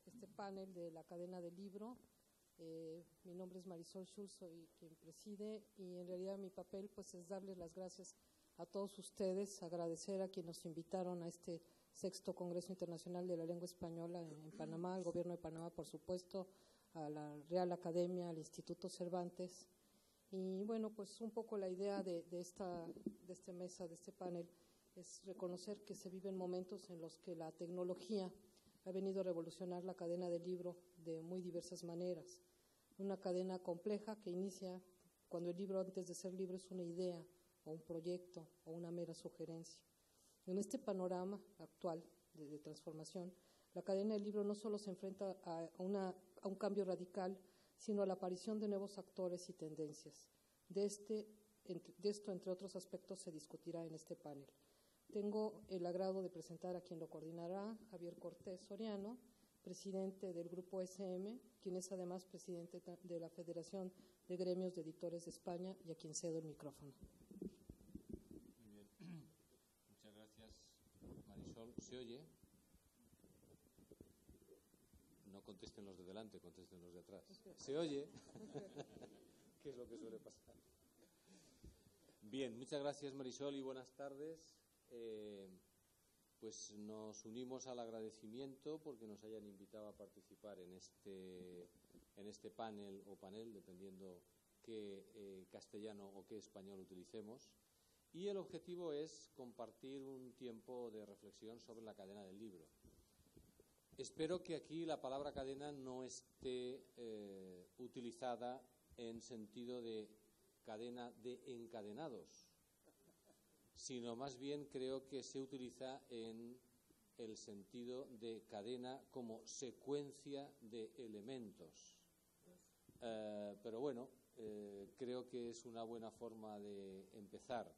este panel de la cadena del libro. Mi nombre es Marisol Schulz, soy quien preside, y en realidad mi papel pues es darles las gracias a todos ustedes, agradecer a quienes nos invitaron a este 6º Congreso Internacional de la Lengua Española en Panamá, al Gobierno de Panamá, por supuesto, a la Real Academia, al Instituto Cervantes. Y bueno, pues un poco la idea de esta mesa, de este panel, es reconocer que se viven momentos en los que la tecnología ha venido a revolucionar la cadena del libro de muy diversas maneras. Una cadena compleja que inicia cuando el libro, antes de ser libro, es una idea o un proyecto o una mera sugerencia. En este panorama actual de transformación, la cadena del libro no solo se enfrenta a un cambio radical, sino a la aparición de nuevos actores y tendencias. De esto, entre otros aspectos, se discutirá en este panel. Tengo el agrado de presentar a quien lo coordinará, Javier Cortés Soriano, presidente del Grupo SM, quien es además presidente de la Federación de Gremios de Editores de España, y a quien cedo el micrófono. Muy bien. Muchas gracias, Marisol. ¿Se oye? No contesten los de delante, contesten los de atrás. ¿Se oye? ¿Qué es lo que suele pasar? Bien, muchas gracias, Marisol, y buenas tardes. Pues nos unimos al agradecimiento porque nos hayan invitado a participar en este panel o panel, dependiendo qué castellano o qué español utilicemos. Y el objetivo es compartir un tiempo de reflexión sobre la cadena del libro. Espero que aquí la palabra cadena no esté utilizada en sentido de cadena de encadenados, sino más bien creo que se utiliza en el sentido de cadena como secuencia de elementos. Pero bueno, creo que es una buena forma de empezar.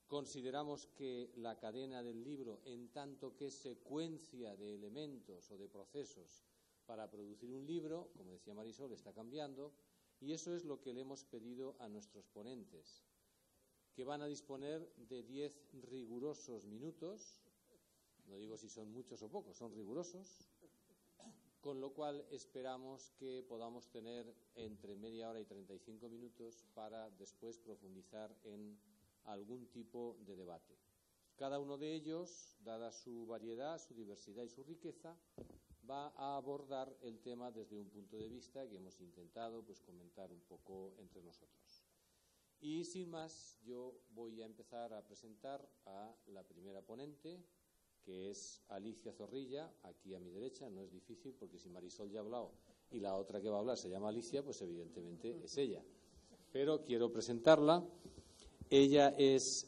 Consideramos que la cadena del libro, en tanto que secuencia de elementos o de procesos para producir un libro, como decía Marisol, está cambiando, y eso es lo que le hemos pedido a nuestros ponentes, que van a disponer de 10 rigurosos minutos, no digo si son muchos o pocos, son rigurosos, con lo cual esperamos que podamos tener entre media hora y 35 minutos para después profundizar en algún tipo de debate. Cada uno de ellos, dada su variedad, su diversidad y su riqueza, va a abordar el tema desde un punto de vista que hemos intentado pues comentar un poco entre nosotros. Y sin más, yo voy a empezar a presentar a la primera ponente, que es Alicia Zorrilla, aquí a mi derecha. No es difícil porque si Marisol ya ha hablado y la otra que va a hablar se llama Alicia, pues evidentemente es ella. Pero quiero presentarla. Ella es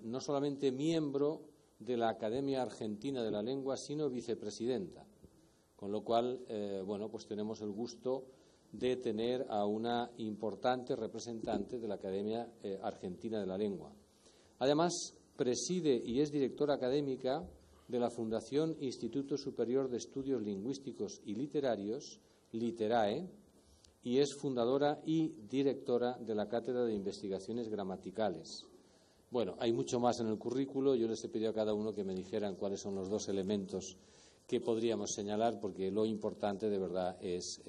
no solamente miembro de la Academia Argentina de la Lengua, sino vicepresidenta. Con lo cual, bueno, pues tenemos el gusto de tener a una importante representante de la Academia Argentina de la Lengua. Además, preside y es directora académica de la Fundación Instituto Superior de Estudios Lingüísticos y Literarios, Literae, y es fundadora y directora de la Cátedra de Investigaciones Gramaticales. Bueno, hay mucho más en el currículo. Yo les he pedido a cada uno que me dijeran cuáles son los 2 elementos que podríamos señalar, porque lo importante de verdad es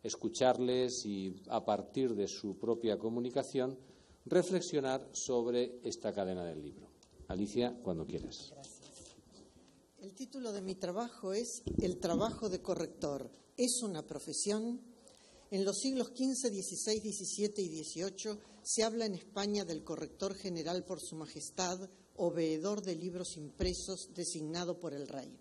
escucharles y, a partir de su propia comunicación, reflexionar sobre esta cadena del libro. Alicia, cuando quieras. Gracias. El título de mi trabajo es El trabajo de corrector. ¿Es una profesión? En los siglos XV, XVI, XVII y XVIII se habla en España del corrector general por su majestad o veedor de libros impresos designado por el rey.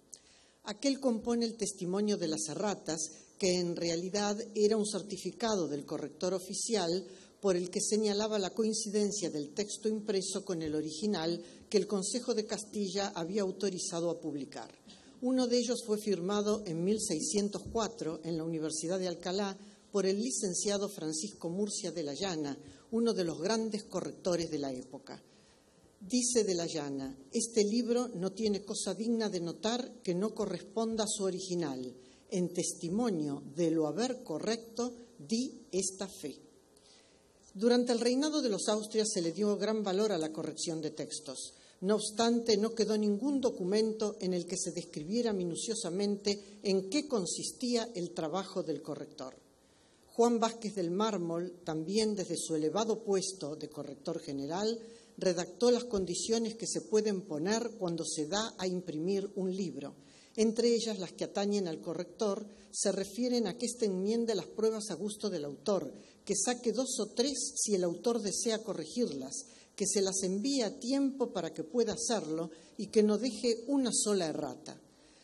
Aquel compone el testimonio de las erratas, que en realidad era un certificado del corrector oficial por el que señalaba la coincidencia del texto impreso con el original que el Consejo de Castilla había autorizado a publicar. Uno de ellos fue firmado en 1604 en la Universidad de Alcalá por el licenciado Francisco Murcia de la Llana, uno de los grandes correctores de la época. Dice de la Llana: este libro no tiene cosa digna de notar que no corresponda a su original. En testimonio de lo haber correcto, di esta fe. Durante el reinado de los Austrias se le dio gran valor a la corrección de textos. No obstante, no quedó ningún documento en el que se describiera minuciosamente en qué consistía el trabajo del corrector. Juan Vázquez del Mármol, también desde su elevado puesto de corrector general, redactó las condiciones que se pueden poner cuando se da a imprimir un libro. Entre ellas, las que atañen al corrector se refieren a que éste enmiende las pruebas a gusto del autor, que saque 2 o 3 si el autor desea corregirlas, que se las envíe a tiempo para que pueda hacerlo y que no deje una sola errata.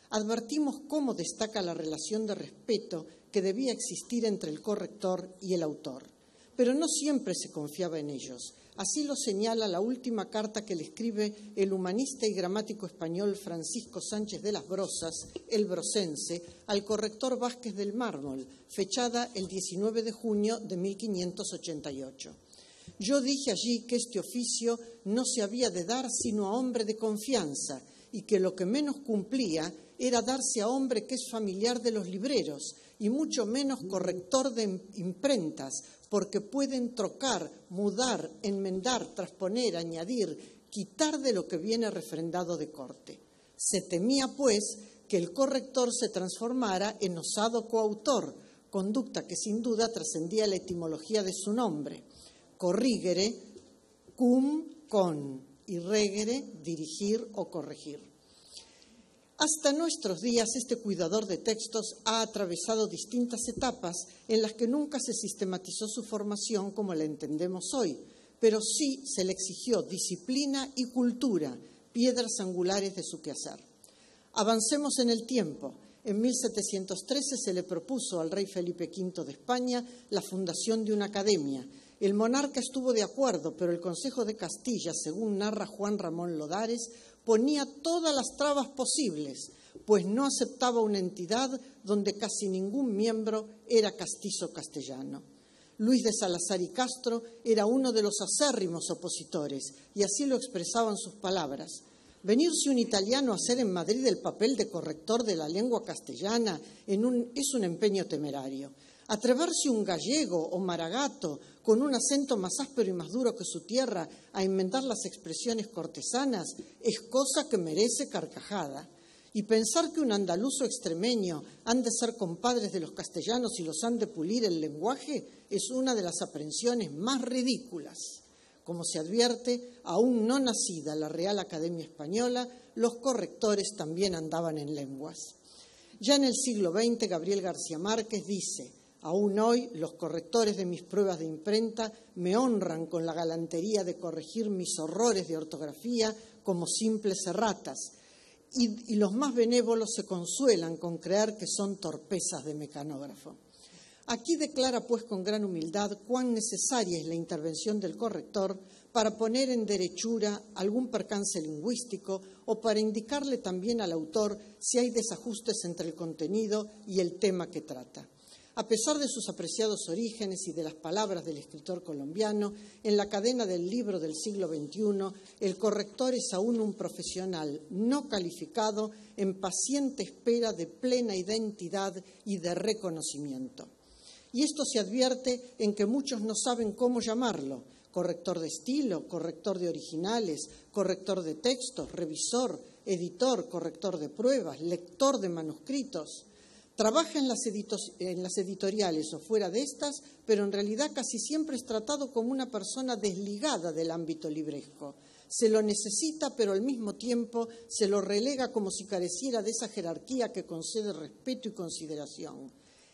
Advertimos cómo destaca la relación de respeto que debía existir entre el corrector y el autor. Pero no siempre se confiaba en ellos. Así lo señala la última carta que le escribe el humanista y gramático español Francisco Sánchez de las Brozas, el brocense, al corrector Vázquez del Mármol, fechada el 19 de junio de 1588. Yo dije allí que este oficio no se había de dar sino a hombre de confianza y que lo que menos cumplía era darse a hombre que es familiar de los libreros y mucho menos corrector de imprentas, porque pueden trocar, mudar, enmendar, trasponer, añadir, quitar de lo que viene refrendado de corte. Se temía, pues, que el corrector se transformara en osado coautor, conducta que sin duda trascendía la etimología de su nombre. Corrigere, cum, con, y regere, dirigir o corregir. Hasta nuestros días, este cuidador de textos ha atravesado distintas etapas en las que nunca se sistematizó su formación como la entendemos hoy, pero sí se le exigió disciplina y cultura, piedras angulares de su quehacer. Avancemos en el tiempo. En 1713 se le propuso al rey Felipe V de España la fundación de una academia. El monarca estuvo de acuerdo, pero el Consejo de Castilla, según narra Juan Ramón Lodares, ponía todas las trabas posibles, pues no aceptaba una entidad donde casi ningún miembro era castizo castellano. Luis de Salazar y Castro era uno de los acérrimos opositores, y así lo expresaban sus palabras. Venirse un italiano a hacer en Madrid el papel de corrector de la lengua castellana es un empeño temerario. Atreverse un gallego o maragato con un acento más áspero y más duro que su tierra a inventar las expresiones cortesanas es cosa que merece carcajada. Y pensar que un andaluzo extremeño han de ser compadres de los castellanos y los han de pulir el lenguaje es una de las aprensiones más ridículas. Como se advierte, aún no nacida la Real Academia Española, los correctores también andaban en lenguas. Ya en el siglo XX, Gabriel García Márquez dice: aún hoy los correctores de mis pruebas de imprenta me honran con la galantería de corregir mis horrores de ortografía como simples erratas, y los más benévolos se consuelan con creer que son torpezas de mecanógrafo. Aquí declara, pues, con gran humildad cuán necesaria es la intervención del corrector para poner en derechura algún percance lingüístico o para indicarle también al autor si hay desajustes entre el contenido y el tema que trata. A pesar de sus apreciados orígenes y de las palabras del escritor colombiano, en la cadena del libro del siglo XXI, el corrector es aún un profesional no calificado en paciente espera de plena identidad y de reconocimiento. Y esto se advierte en que muchos no saben cómo llamarlo: corrector de estilo, corrector de originales, corrector de textos, revisor, editor, corrector de pruebas, lector de manuscritos. Trabaja en las editoriales o fuera de estas, pero en realidad casi siempre es tratado como una persona desligada del ámbito libresco. Se lo necesita, pero al mismo tiempo se lo relega como si careciera de esa jerarquía que concede respeto y consideración.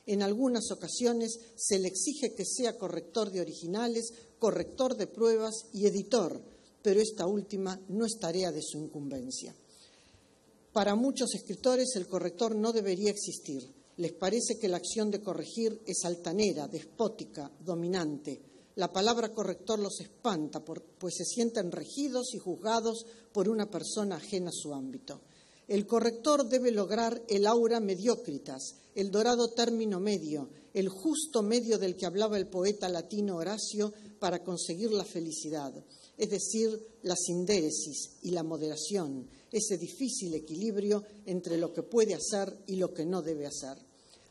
En algunas ocasiones se le exige que sea corrector de originales, corrector de pruebas y editor, pero esta última no es tarea de su incumbencia. Para muchos escritores el corrector no debería existir. Les parece que la acción de corregir es altanera, despótica, dominante. La palabra corrector los espanta, pues se sienten regidos y juzgados por una persona ajena a su ámbito. El corrector debe lograr el aura mediocritas, el dorado término medio, el justo medio del que hablaba el poeta latino Horacio para conseguir la felicidad, es decir, la sindéresis y la moderación, ese difícil equilibrio entre lo que puede hacer y lo que no debe hacer.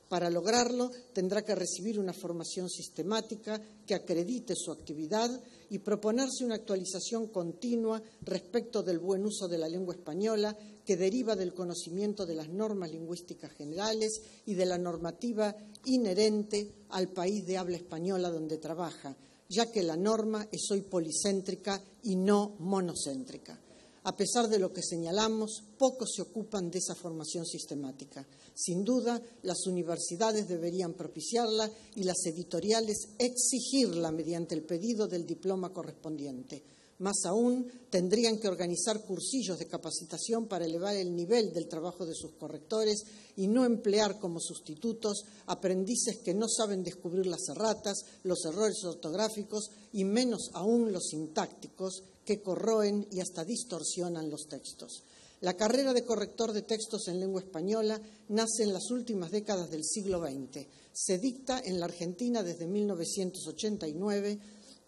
Para lograrlo, tendrá que recibir una formación sistemática que acredite su actividad y proponerse una actualización continua respecto del buen uso de la lengua española que deriva del conocimiento de las normas lingüísticas generales y de la normativa inherente al país de habla española donde trabaja, ya que la norma es hoy policéntrica y no monocéntrica. A pesar de lo que señalamos, pocos se ocupan de esa formación sistemática. Sin duda, las universidades deberían propiciarla y las editoriales exigirla mediante el pedido del diploma correspondiente. Más aún, tendrían que organizar cursillos de capacitación para elevar el nivel del trabajo de sus correctores y no emplear como sustitutos aprendices que no saben descubrir las erratas, los errores ortográficos y menos aún los sintácticos que corroen y hasta distorsionan los textos. La carrera de corrector de textos en lengua española nace en las últimas décadas del siglo XX. Se dicta en la Argentina desde 1989.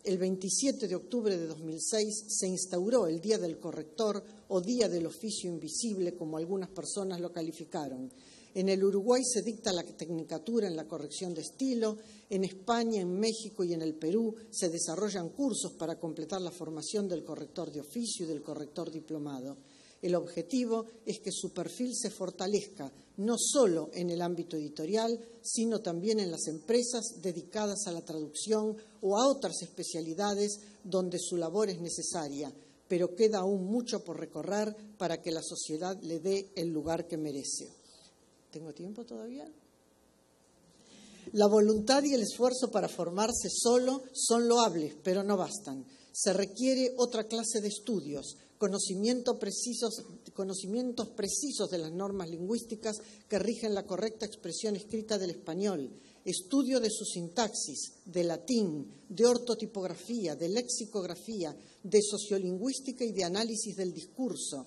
El 27 de octubre de 2006 se instauró el Día del Corrector o Día del Oficio Invisible, como algunas personas lo calificaron. En el Uruguay se dicta la tecnicatura en la corrección de estilo. En España, en México y en el Perú se desarrollan cursos para completar la formación del corrector de oficio y del corrector diplomado. El objetivo es que su perfil se fortalezca no solo en el ámbito editorial, sino también en las empresas dedicadas a la traducción o a otras especialidades donde su labor es necesaria, pero queda aún mucho por recorrer para que la sociedad le dé el lugar que merece. ¿Tengo tiempo todavía? La voluntad y el esfuerzo para formarse solo son loables, pero no bastan. Se requiere otra clase de estudios, conocimientos precisos de las normas lingüísticas que rigen la correcta expresión escrita del español, estudio de su sintaxis, de latín, de ortotipografía, de lexicografía, de sociolingüística y de análisis del discurso,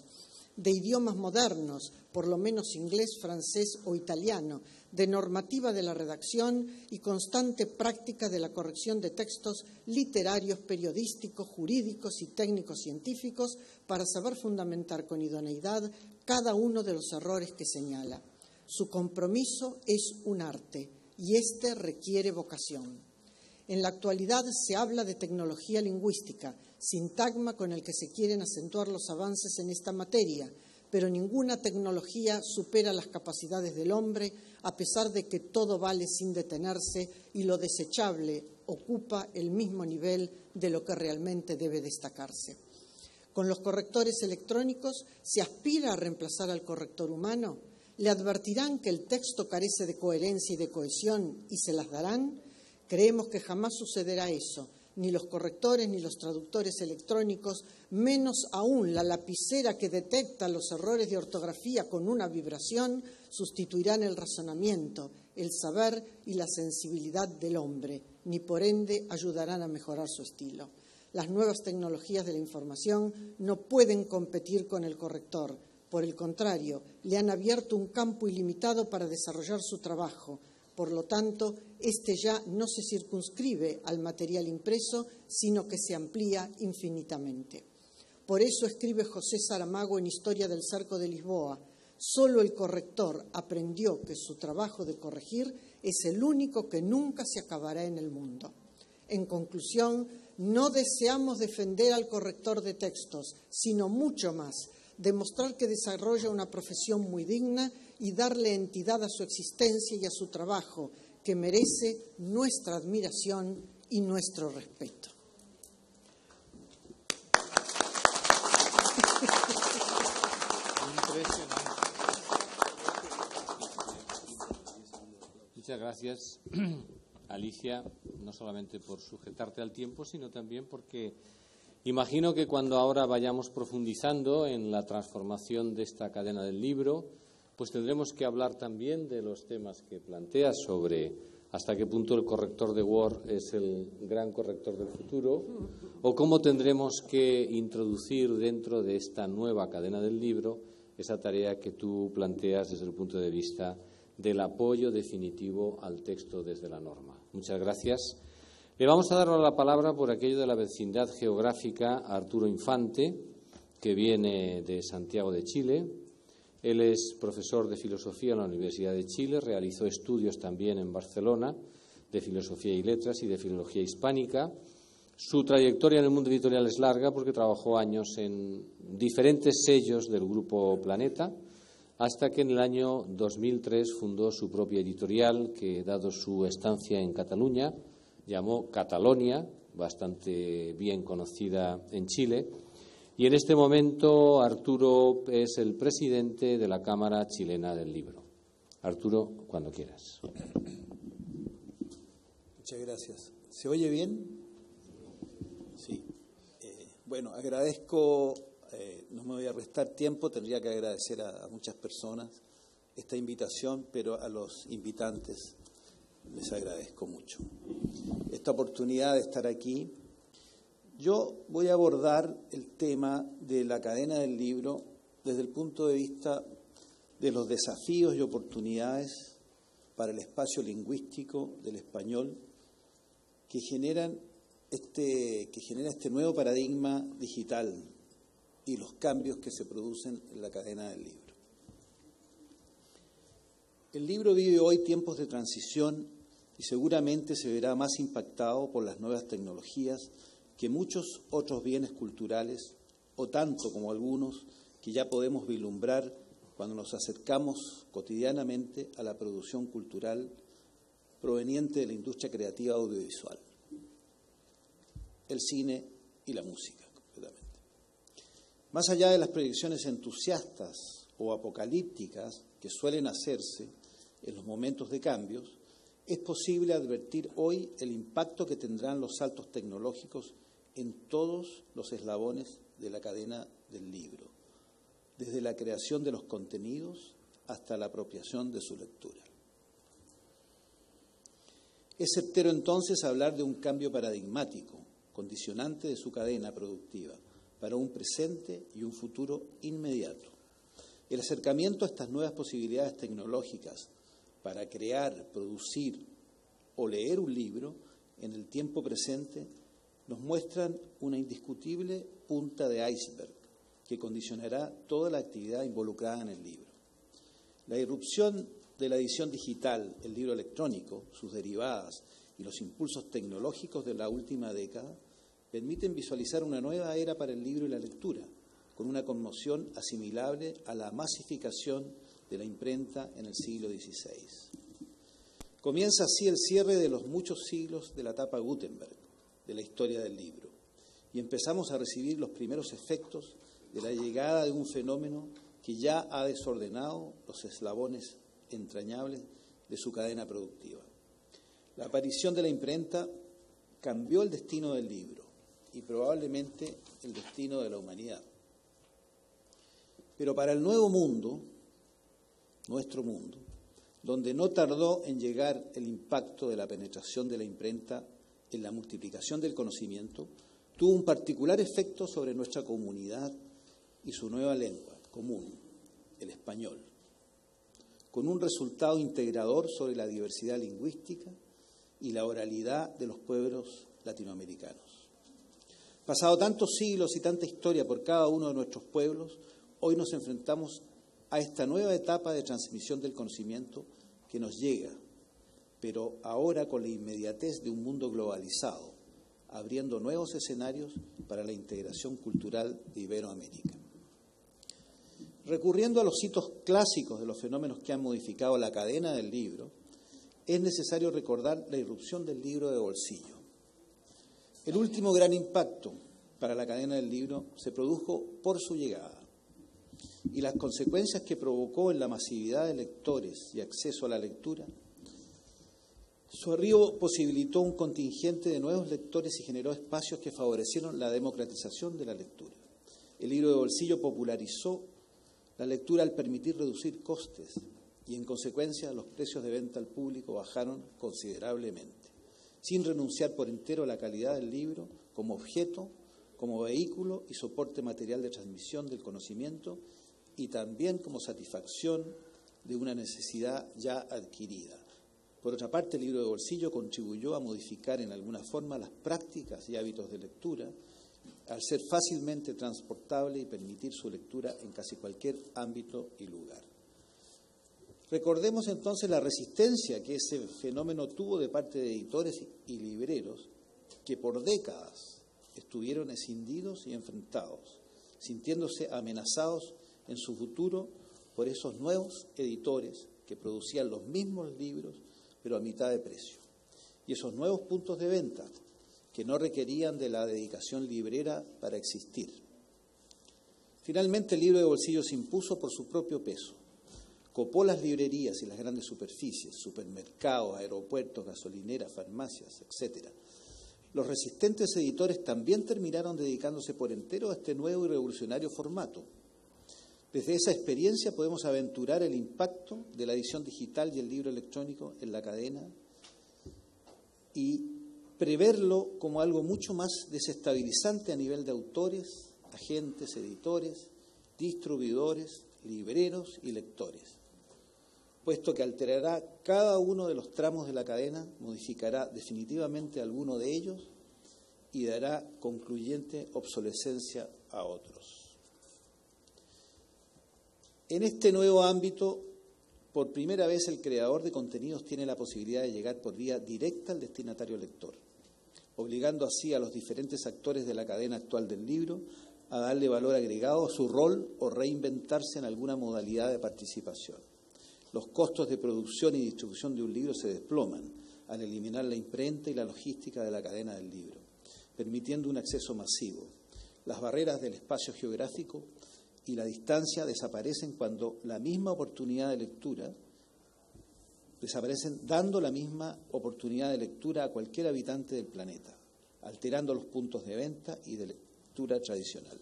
de idiomas modernos, por lo menos inglés, francés o italiano, de normativa de la redacción y constante práctica de la corrección de textos literarios, periodísticos, jurídicos y técnicos científicos para saber fundamentar con idoneidad cada uno de los errores que señala. Su compromiso es un arte y este requiere vocación. En la actualidad se habla de tecnología lingüística, sintagma con el que se quieren acentuar los avances en esta materia, pero ninguna tecnología supera las capacidades del hombre, a pesar de que todo vale sin detenerse y lo desechable ocupa el mismo nivel de lo que realmente debe destacarse. Con los correctores electrónicos se aspira a reemplazar al corrector humano. ¿Le advertirán que el texto carece de coherencia y de cohesión y se las darán? Creemos que jamás sucederá eso. Ni los correctores ni los traductores electrónicos, menos aún la lapicera que detecta los errores de ortografía con una vibración, sustituirán el razonamiento, el saber y la sensibilidad del hombre, ni por ende ayudarán a mejorar su estilo. Las nuevas tecnologías de la información no pueden competir con el corrector. Por el contrario, le han abierto un campo ilimitado para desarrollar su trabajo. Por lo tanto, este ya no se circunscribe al material impreso, sino que se amplía infinitamente. Por eso escribe José Saramago en Historia del Cerco de Lisboa: solo el corrector aprendió que su trabajo de corregir es el único que nunca se acabará en el mundo. En conclusión, no deseamos defender al corrector de textos, sino mucho más, demostrar que desarrolla una profesión muy digna y darle entidad a su existencia y a su trabajo, que merece nuestra admiración y nuestro respeto. Muchas gracias, Alicia, no solamente por sujetarte al tiempo, sino también porque imagino que cuando ahora vayamos profundizando en la transformación de esta cadena del libro, pues tendremos que hablar también de los temas que planteas sobre hasta qué punto el corrector de Word es el gran corrector del futuro, o cómo tendremos que introducir dentro de esta nueva cadena del libro esa tarea que tú planteas desde el punto de vista del apoyo definitivo al texto desde la norma. Muchas gracias. Le vamos a dar la palabra por aquello de la vecindad geográfica a Arturo Infante, que viene de Santiago de Chile Él es profesor de filosofía en la Universidad de Chile, realizó estudios también en Barcelona de filosofía y letras y de filología hispánica. Su trayectoria en el mundo editorial es larga porque trabajó años en diferentes sellos del Grupo Planeta, hasta que en el año 2003 fundó su propia editorial que, dado su estancia en Cataluña, llamó Catalonia, bastante bien conocida en Chile. Y en este momento Arturo es el presidente de la Cámara Chilena del Libro. Arturo, cuando quieras. Muchas gracias. ¿Se oye bien? Sí. Bueno, agradezco, no me voy a restar tiempo, tendría que agradecer a muchas personas esta invitación, pero a los invitantes les agradezco mucho esta oportunidad de estar aquí. Yo voy a abordar el tema de la cadena del libro desde el punto de vista de los desafíos y oportunidades para el espacio lingüístico del español que genera este nuevo paradigma digital y los cambios que se producen en la cadena del libro. El libro vive hoy tiempos de transición y seguramente se verá más impactado por las nuevas tecnologías que muchos otros bienes culturales, o tanto como algunos que ya podemos vislumbrar cuando nos acercamos cotidianamente a la producción cultural proveniente de la industria creativa audiovisual, el cine y la música, completamente. Más allá de las predicciones entusiastas o apocalípticas que suelen hacerse en los momentos de cambios, es posible advertir hoy el impacto que tendrán los saltos tecnológicos en todos los eslabones de la cadena del libro, desde la creación de los contenidos hasta la apropiación de su lectura. Es certero entonces hablar de un cambio paradigmático, condicionante de su cadena productiva, para un presente y un futuro inmediato. El acercamiento a estas nuevas posibilidades tecnológicas para crear, producir o leer un libro en el tiempo presente nos muestran una indiscutible punta de iceberg que condicionará toda la actividad involucrada en el libro. La irrupción de la edición digital, el libro electrónico, sus derivadas y los impulsos tecnológicos de la última década permiten visualizar una nueva era para el libro y la lectura, con una conmoción asimilable a la masificación de la imprenta en el siglo XVI. Comienza así el cierre de los muchos siglos de la etapa Gutenberg de la historia del libro, y empezamos a recibir los primeros efectos de la llegada de un fenómeno que ya ha desordenado los eslabones entrañables de su cadena productiva. La aparición de la imprenta cambió el destino del libro y probablemente el destino de la humanidad. Pero para el nuevo mundo, nuestro mundo, donde no tardó en llegar el impacto de la penetración de la imprenta en la multiplicación del conocimiento, tuvo un particular efecto sobre nuestra comunidad y su nueva lengua común, el español, con un resultado integrador sobre la diversidad lingüística y la oralidad de los pueblos latinoamericanos. Pasado tantos siglos y tanta historia por cada uno de nuestros pueblos, hoy nos enfrentamos a esta nueva etapa de transmisión del conocimiento que nos llega, pero ahora con la inmediatez de un mundo globalizado, abriendo nuevos escenarios para la integración cultural de Iberoamérica. Recurriendo a los hitos clásicos de los fenómenos que han modificado la cadena del libro, es necesario recordar la irrupción del libro de bolsillo. El último gran impacto para la cadena del libro se produjo por su llegada, y las consecuencias que provocó en la masividad de lectores y acceso a la lectura. Su arribo posibilitó un contingente de nuevos lectores y generó espacios que favorecieron la democratización de la lectura. El libro de bolsillo popularizó la lectura al permitir reducir costes y, en consecuencia, los precios de venta al público bajaron considerablemente, sin renunciar por entero a la calidad del libro como objeto, como vehículo y soporte material de transmisión del conocimiento y también como satisfacción de una necesidad ya adquirida. Por otra parte, el libro de bolsillo contribuyó a modificar en alguna forma las prácticas y hábitos de lectura al ser fácilmente transportable y permitir su lectura en casi cualquier ámbito y lugar. Recordemos entonces la resistencia que ese fenómeno tuvo de parte de editores y libreros que por décadas estuvieron escindidos y enfrentados, sintiéndose amenazados en su futuro por esos nuevos editores que producían los mismos libros pero a mitad de precio. Y esos nuevos puntos de venta que no requerían de la dedicación librera para existir. Finalmente el libro de bolsillo se impuso por su propio peso. Copó las librerías y las grandes superficies, supermercados, aeropuertos, gasolineras, farmacias, etc. Los resistentes editores también terminaron dedicándose por entero a este nuevo y revolucionario formato. Desde esa experiencia podemos aventurar el impacto de la edición digital y el libro electrónico en la cadena y preverlo como algo mucho más desestabilizante a nivel de autores, agentes, editores, distribuidores, libreros y lectores, puesto que alterará cada uno de los tramos de la cadena, modificará definitivamente alguno de ellos y dará concluyente obsolescencia a otros. En este nuevo ámbito, por primera vez el creador de contenidos tiene la posibilidad de llegar por vía directa al destinatario lector, obligando así a los diferentes actores de la cadena actual del libro a darle valor agregado a su rol o reinventarse en alguna modalidad de participación. Los costos de producción y distribución de un libro se desploman al eliminar la imprenta y la logística de la cadena del libro, permitiendo un acceso masivo. Las barreras del espacio geográfico y la distancia desaparecen cuando la misma oportunidad de lectura desaparecen dando la misma oportunidad de lectura a cualquier habitante del planeta, alterando los puntos de venta y de lectura tradicional.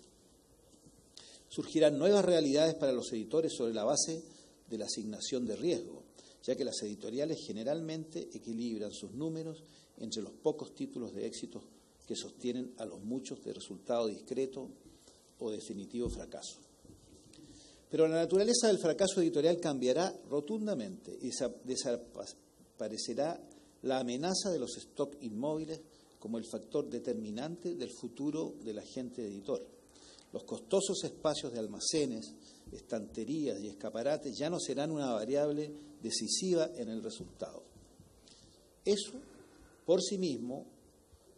Surgirán nuevas realidades para los editores sobre la base de la asignación de riesgo, ya que las editoriales generalmente equilibran sus números entre los pocos títulos de éxito que sostienen a los muchos de resultado discreto o definitivo fracaso. Pero la naturaleza del fracaso editorial cambiará rotundamente y desaparecerá la amenaza de los stocks inmóviles como el factor determinante del futuro del agente editor. Los costosos espacios de almacenes, estanterías y escaparates ya no serán una variable decisiva en el resultado. Eso, por sí mismo,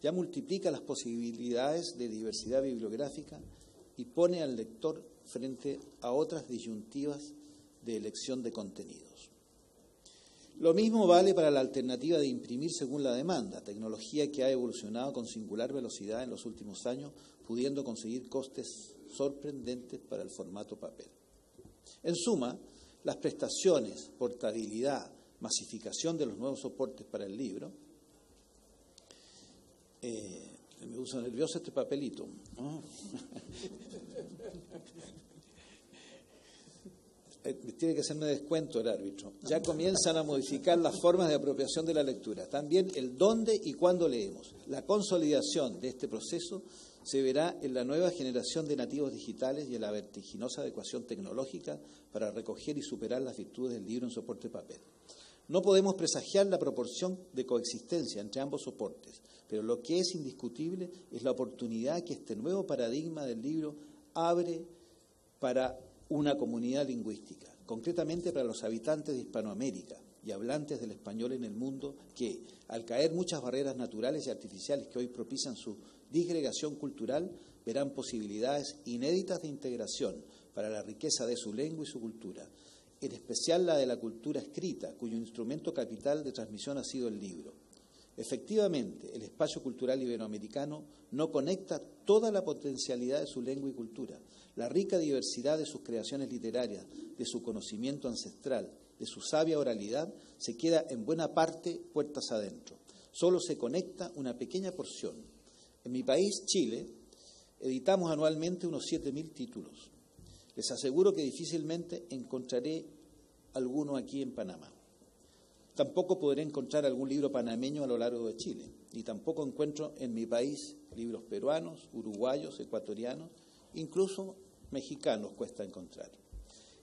ya multiplica las posibilidades de diversidad bibliográfica y pone al lector frente a otras disyuntivas de elección de contenidos. Lo mismo vale para la alternativa de imprimir según la demanda, tecnología que ha evolucionado con singular velocidad en los últimos años, pudiendo conseguir costes sorprendentes para el formato papel. En suma, las prestaciones, portabilidad, masificación de los nuevos soportes para el libro. Me puso nervioso este papelito. Tiene que hacerme descuento el árbitro. Ya comienzan a modificar las formas de apropiación de la lectura. También el dónde y cuándo leemos. La consolidación de este proceso se verá en la nueva generación de nativos digitales y en la vertiginosa adecuación tecnológica para recoger y superar las virtudes del libro en soporte papel. No podemos presagiar la proporción de coexistencia entre ambos soportes, pero lo que es indiscutible es la oportunidad que este nuevo paradigma del libro abre para una comunidad lingüística, concretamente para los habitantes de Hispanoamérica y hablantes del español en el mundo que, al caer muchas barreras naturales y artificiales que hoy propician su disgregación cultural, verán posibilidades inéditas de integración para la riqueza de su lengua y su cultura, en especial la de la cultura escrita, cuyo instrumento capital de transmisión ha sido el libro. Efectivamente, el espacio cultural iberoamericano no conecta toda la potencialidad de su lengua y cultura, la rica diversidad de sus creaciones literarias, de su conocimiento ancestral, de su sabia oralidad, se queda en buena parte puertas adentro. Solo se conecta una pequeña porción. En mi país, Chile, editamos anualmente unos 7.000 títulos. Les aseguro que difícilmente encontraré alguno aquí en Panamá. Tampoco podré encontrar algún libro panameño a lo largo de Chile, ni tampoco encuentro en mi país libros peruanos, uruguayos, ecuatorianos, incluso mexicanos cuesta encontrar.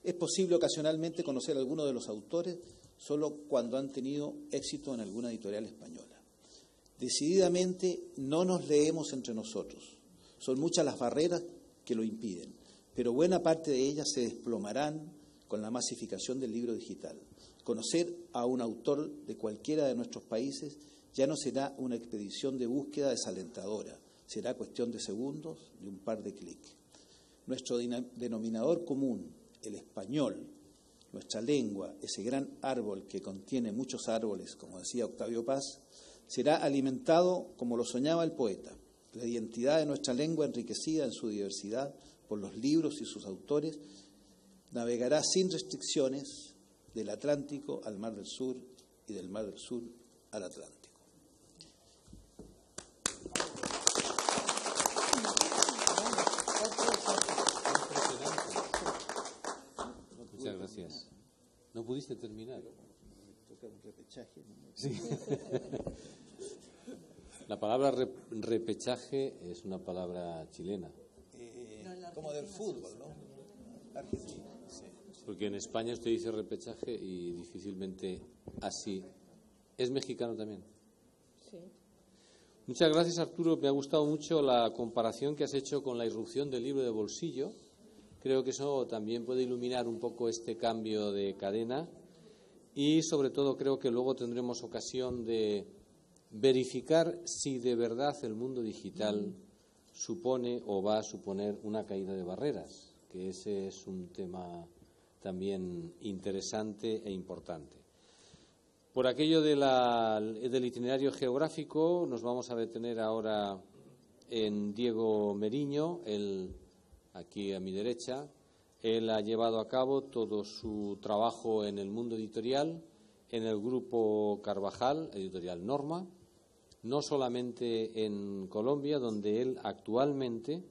Es posible ocasionalmente conocer a algunos de los autores solo cuando han tenido éxito en alguna editorial española. Decididamente no nos leemos entre nosotros. Son muchas las barreras que lo impiden, pero buena parte de ellas se desplomarán con la masificación del libro digital. Conocer a un autor de cualquiera de nuestros países ya no será una expedición de búsqueda desalentadora, será cuestión de segundos, de un par de clics. Nuestro denominador común, el español, nuestra lengua, ese gran árbol que contiene muchos árboles, como decía Octavio Paz, será alimentado como lo soñaba el poeta. La identidad de nuestra lengua, enriquecida en su diversidad por los libros y sus autores, navegará sin restricciones del Atlántico al Mar del Sur y del Mar del Sur al Atlántico. Muchas gracias. ¿No pudiste terminar? Tocar un repechaje, ¿no? Sí. La palabra repechaje es una palabra chilena. Como del fútbol, ¿no? Argentina, sí. Porque en España usted dice repechaje y difícilmente así. ¿Es mexicano también? Sí. Muchas gracias, Arturo. Me ha gustado mucho la comparación que has hecho con la irrupción del libro de bolsillo. Creo que eso también puede iluminar un poco este cambio de cadena y, sobre todo, creo que luego tendremos ocasión de verificar si de verdad el mundo digital supone o va a suponer una caída de barreras, que ese es un tema también interesante e importante. Por aquello del itinerario geográfico, nos vamos a detener ahora en Diego Meriño, aquí a mi derecha. Él ha llevado a cabo todo su trabajo en el mundo editorial, en el grupo Carvajal, editorial Norma, no solamente en Colombia, donde él actualmente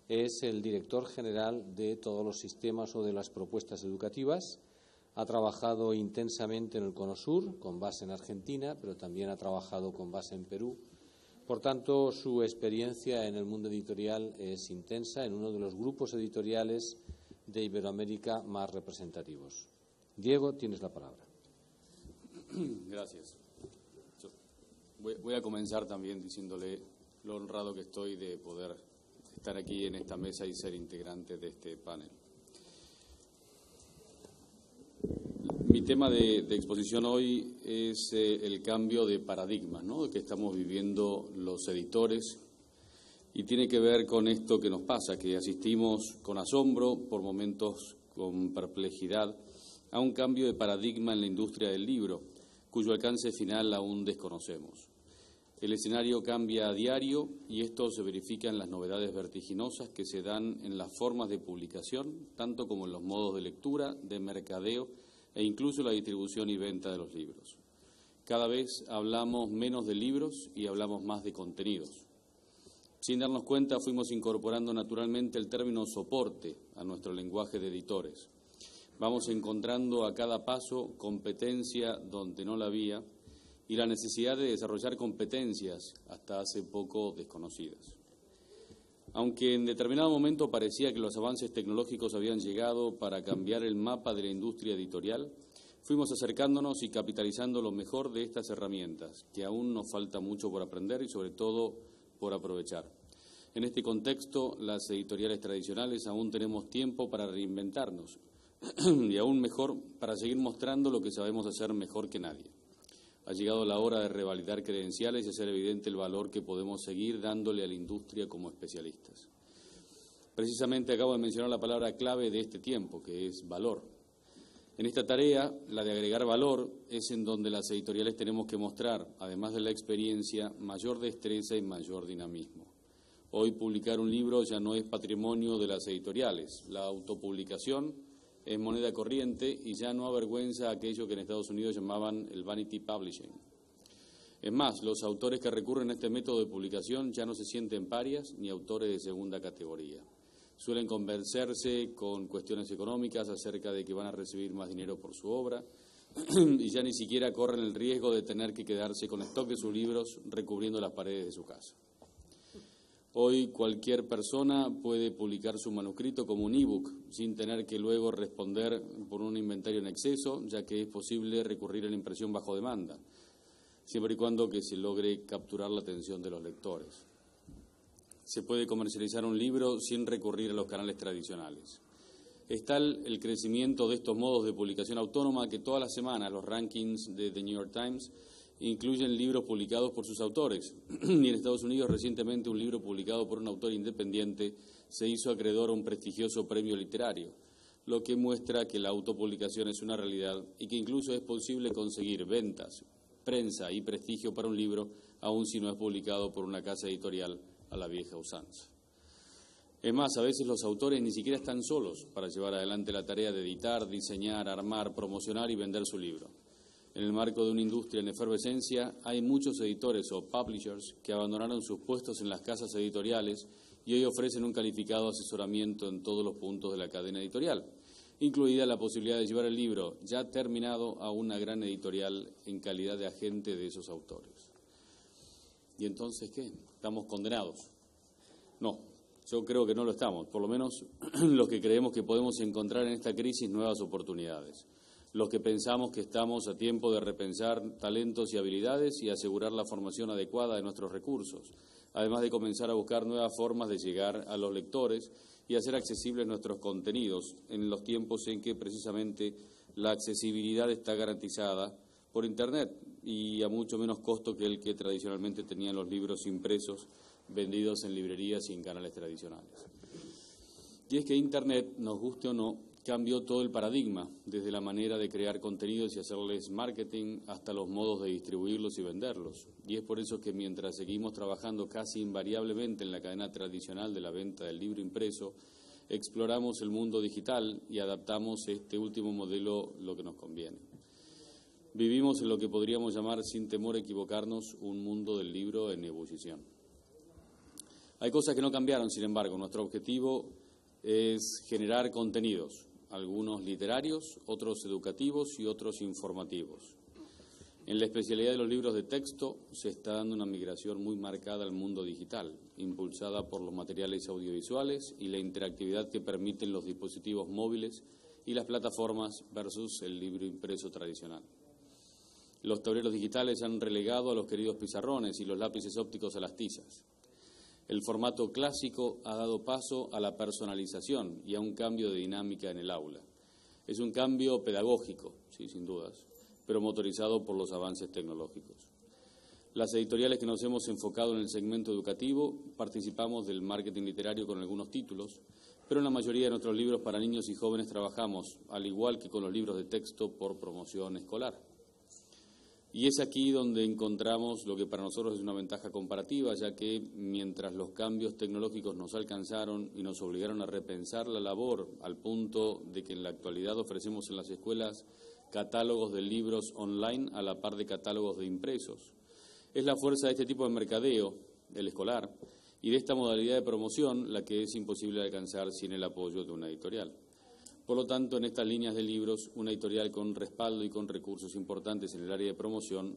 es el director general de todos los sistemas o de las propuestas educativas. Ha trabajado intensamente en el Cono Sur, con base en Argentina, pero también ha trabajado con base en Perú. Por tanto, su experiencia en el mundo editorial es intensa en uno de los grupos editoriales de Iberoamérica más representativos. Diego, tienes la palabra. Gracias. Voy a comenzar también diciéndole lo honrado que estoy de poder estar aquí en esta mesa y ser integrante de este panel. Mi tema de exposición hoy es el cambio de paradigma, ¿no?, que estamos viviendo los editores, y tiene que ver con esto que nos pasa, que asistimos con asombro, por momentos con perplejidad, a un cambio de paradigma en la industria del libro, cuyo alcance final aún desconocemos. El escenario cambia a diario y esto se verifica en las novedades vertiginosas que se dan en las formas de publicación, tanto como en los modos de lectura, de mercadeo e incluso la distribución y venta de los libros. Cada vez hablamos menos de libros y hablamos más de contenidos. Sin darnos cuenta, fuimos incorporando naturalmente el término soporte a nuestro lenguaje de editores. Vamos encontrando a cada paso competencia donde no la había y la necesidad de desarrollar competencias hasta hace poco desconocidas. Aunque en determinado momento parecía que los avances tecnológicos habían llegado para cambiar el mapa de la industria editorial, fuimos acercándonos y capitalizando lo mejor de estas herramientas, que aún nos falta mucho por aprender y sobre todo por aprovechar. En este contexto, las editoriales tradicionales aún tenemos tiempo para reinventarnos y aún mejor para seguir mostrando lo que sabemos hacer mejor que nadie. Ha llegado la hora de revalidar credenciales y hacer evidente el valor que podemos seguir dándole a la industria como especialistas. Precisamente acabo de mencionar la palabra clave de este tiempo, que es valor. En esta tarea, la de agregar valor, es en donde las editoriales tenemos que mostrar, además de la experiencia, mayor destreza y mayor dinamismo. Hoy publicar un libro ya no es patrimonio de las editoriales. La autopublicación es moneda corriente y ya no avergüenza aquello que en Estados Unidos llamaban el vanity publishing. Es más, los autores que recurren a este método de publicación ya no se sienten parias ni autores de segunda categoría. Suelen convencerse con cuestiones económicas acerca de que van a recibir más dinero por su obra y ya ni siquiera corren el riesgo de tener que quedarse con stock de sus libros recubriendo las paredes de su casa. Hoy cualquier persona puede publicar su manuscrito como un ebook sin tener que luego responder por un inventario en exceso, ya que es posible recurrir a la impresión bajo demanda, siempre y cuando que se logre capturar la atención de los lectores. se puede comercializar un libro sin recurrir a los canales tradicionales. Es tal el crecimiento de estos modos de publicación autónoma que todas las semanas los rankings de The New York Times incluyen libros publicados por sus autores. Y en Estados Unidos recientemente un libro publicado por un autor independiente se hizo acreedor a un prestigioso premio literario, lo que muestra que la autopublicación es una realidad y que incluso es posible conseguir ventas, prensa y prestigio para un libro, aun si no es publicado por una casa editorial a la vieja usanza. Es más, a veces los autores ni siquiera están solos para llevar adelante la tarea de editar, diseñar, armar, promocionar y vender su libro. En el marco de una industria en efervescencia, hay muchos editores o publishers que abandonaron sus puestos en las casas editoriales y hoy ofrecen un calificado asesoramiento en todos los puntos de la cadena editorial, incluida la posibilidad de llevar el libro ya terminado a una gran editorial en calidad de agente de esos autores. ¿Y entonces qué? ¿Estamos condenados? No, yo creo que no lo estamos, por lo menos los que creemos que podemos encontrar en esta crisis nuevas oportunidades, los que pensamos que estamos a tiempo de repensar talentos y habilidades y asegurar la formación adecuada de nuestros recursos, además de comenzar a buscar nuevas formas de llegar a los lectores y hacer accesibles nuestros contenidos en los tiempos en que precisamente la accesibilidad está garantizada por Internet y a mucho menos costo que el que tradicionalmente tenían los libros impresos vendidos en librerías y en canales tradicionales. Y es que Internet, nos guste o no, cambió todo el paradigma, desde la manera de crear contenidos y hacerles marketing hasta los modos de distribuirlos y venderlos. Y es por eso que mientras seguimos trabajando casi invariablemente en la cadena tradicional de la venta del libro impreso, exploramos el mundo digital y adaptamos este último modelo lo que nos conviene. Vivimos en lo que podríamos llamar, sin temor a equivocarnos, un mundo del libro en ebullición. Hay cosas que no cambiaron, sin embargo. Nuestro objetivo es generar contenidos, algunos literarios, otros educativos y otros informativos. En la especialidad de los libros de texto se está dando una migración muy marcada al mundo digital, impulsada por los materiales audiovisuales y la interactividad que permiten los dispositivos móviles y las plataformas versus el libro impreso tradicional. Los tableros digitales han relegado a los queridos pizarrones y los lápices ópticos a las tizas. El formato clásico ha dado paso a la personalización y a un cambio de dinámica en el aula. Es un cambio pedagógico, sí, sin dudas, pero motorizado por los avances tecnológicos. Las editoriales que nos hemos enfocado en el segmento educativo participamos del marketing literario con algunos títulos, pero en la mayoría de nuestros libros para niños y jóvenes trabajamos, al igual que con los libros de texto, por promoción escolar. Y es aquí donde encontramos lo que para nosotros es una ventaja comparativa, ya que mientras los cambios tecnológicos nos alcanzaron y nos obligaron a repensar la labor al punto de que en la actualidad ofrecemos en las escuelas catálogos de libros online a la par de catálogos de impresos. Es la fuerza de este tipo de mercadeo, el escolar, y de esta modalidad de promoción la que es imposible alcanzar sin el apoyo de una editorial. Por lo tanto, en estas líneas de libros, una editorial con respaldo y con recursos importantes en el área de promoción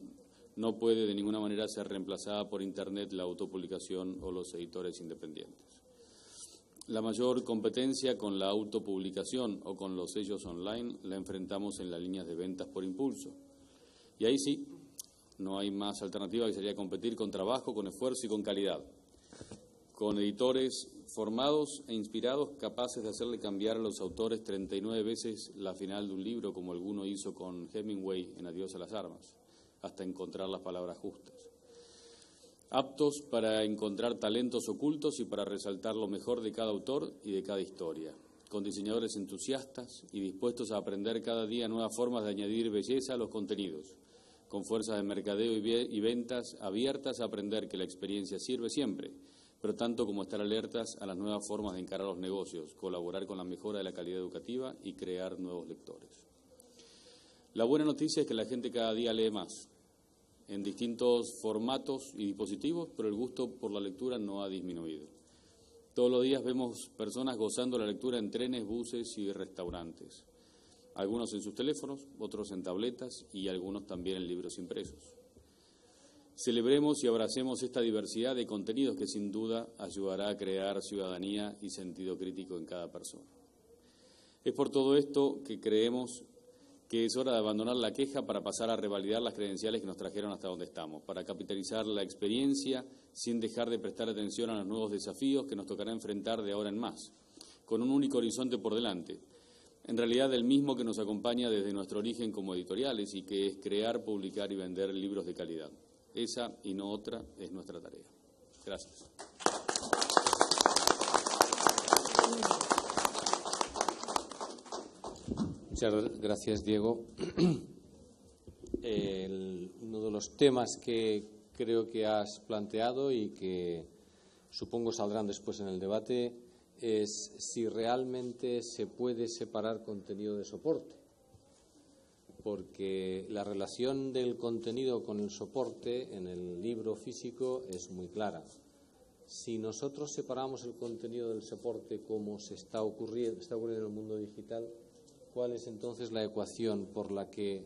no puede de ninguna manera ser reemplazada por Internet, la autopublicación o los editores independientes. La mayor competencia con la autopublicación o con los sellos online la enfrentamos en las líneas de ventas por impulso. Y ahí sí, no hay más alternativa que sería competir con trabajo, con esfuerzo y con calidad, con editores formados e inspirados, capaces de hacerle cambiar a los autores 39 veces la final de un libro, como alguno hizo con Hemingway en Adiós a las armas, hasta encontrar las palabras justas. Aptos para encontrar talentos ocultos y para resaltar lo mejor de cada autor y de cada historia, con diseñadores entusiastas y dispuestos a aprender cada día nuevas formas de añadir belleza a los contenidos, con fuerzas de mercadeo y ventas abiertas a aprender que la experiencia sirve siempre, pero tanto como estar alertas a las nuevas formas de encarar los negocios, colaborar con la mejora de la calidad educativa y crear nuevos lectores. La buena noticia es que la gente cada día lee más, en distintos formatos y dispositivos, pero el gusto por la lectura no ha disminuido. Todos los días vemos personas gozando la lectura en trenes, buses y restaurantes, algunos en sus teléfonos, otros en tabletas y algunos también en libros impresos. Celebremos y abracemos esta diversidad de contenidos que sin duda ayudará a crear ciudadanía y sentido crítico en cada persona. Es por todo esto que creemos que es hora de abandonar la queja para pasar a revalidar las credenciales que nos trajeron hasta donde estamos, para capitalizar la experiencia sin dejar de prestar atención a los nuevos desafíos que nos tocará enfrentar de ahora en más, con un único horizonte por delante, en realidad el mismo que nos acompaña desde nuestro origen como editoriales y que es crear, publicar y vender libros de calidad. Esa y no otra es nuestra tarea. Gracias. Muchas gracias, Diego. Uno de los temas que creo que has planteado y que supongo saldrán después en el debate es si realmente se puede separar contenido de soporte, porque la relación del contenido con el soporte en el libro físico es muy clara. Si nosotros separamos el contenido del soporte como está ocurriendo en el mundo digital, ¿cuál es entonces la ecuación por la que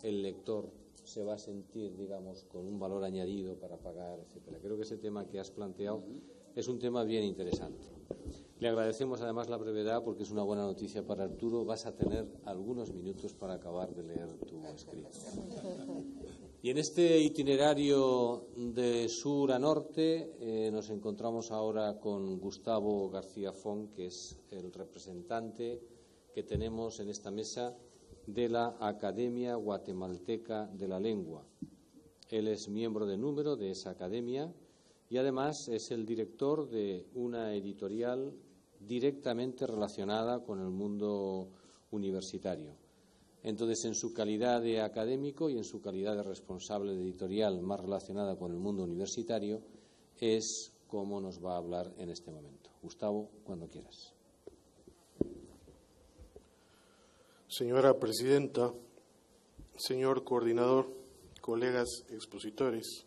el lector se va a sentir, digamos, con un valor añadido para pagar, etcétera? Creo que ese tema que has planteado es un tema bien interesante. Le agradecemos además la brevedad porque es una buena noticia para Arturo. Vas a tener algunos minutos para acabar de leer tu escrito. Y en este itinerario de sur a norte nos encontramos ahora con Gustavo García Font, que es el representante que tenemos en esta mesa de la Academia Guatemalteca de la Lengua. Él es miembro de número de esa academia y además es el director de una editorial directamente relacionada con el mundo universitario. Entonces, en su calidad de académico y en su calidad de responsable de editorial más relacionada con el mundo universitario, es como nos va a hablar en este momento. Gustavo, cuando quieras. Señora Presidenta, señor Coordinador, colegas expositores,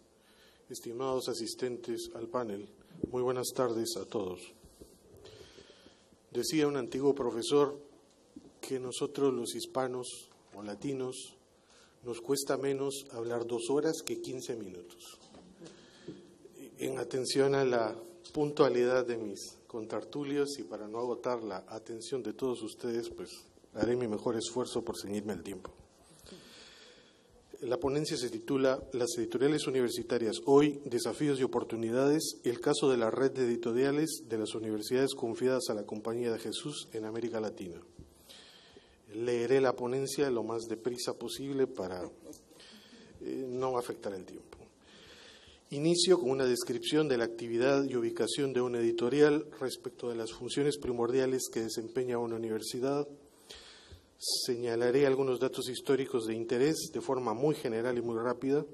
estimados asistentes al panel, muy buenas tardes a todos. Decía un antiguo profesor que nosotros los hispanos o latinos nos cuesta menos hablar 2 horas que 15 minutos. En atención a la puntualidad de mis contertulios y para no agotar la atención de todos ustedes, pues haré mi mejor esfuerzo por ceñirme al tiempo. La ponencia se titula Las editoriales universitarias hoy, desafíos y oportunidades, el caso de la red de editoriales de las universidades confiadas a la Compañía de Jesús en América Latina. Leeré la ponencia lo más deprisa posible para no afectar el tiempo. Inicio con una descripción de la actividad y ubicación de una editorial respecto de las funciones primordiales que desempeña una universidad. Señalaré algunos datos históricos de interés de forma muy general y muy rápida.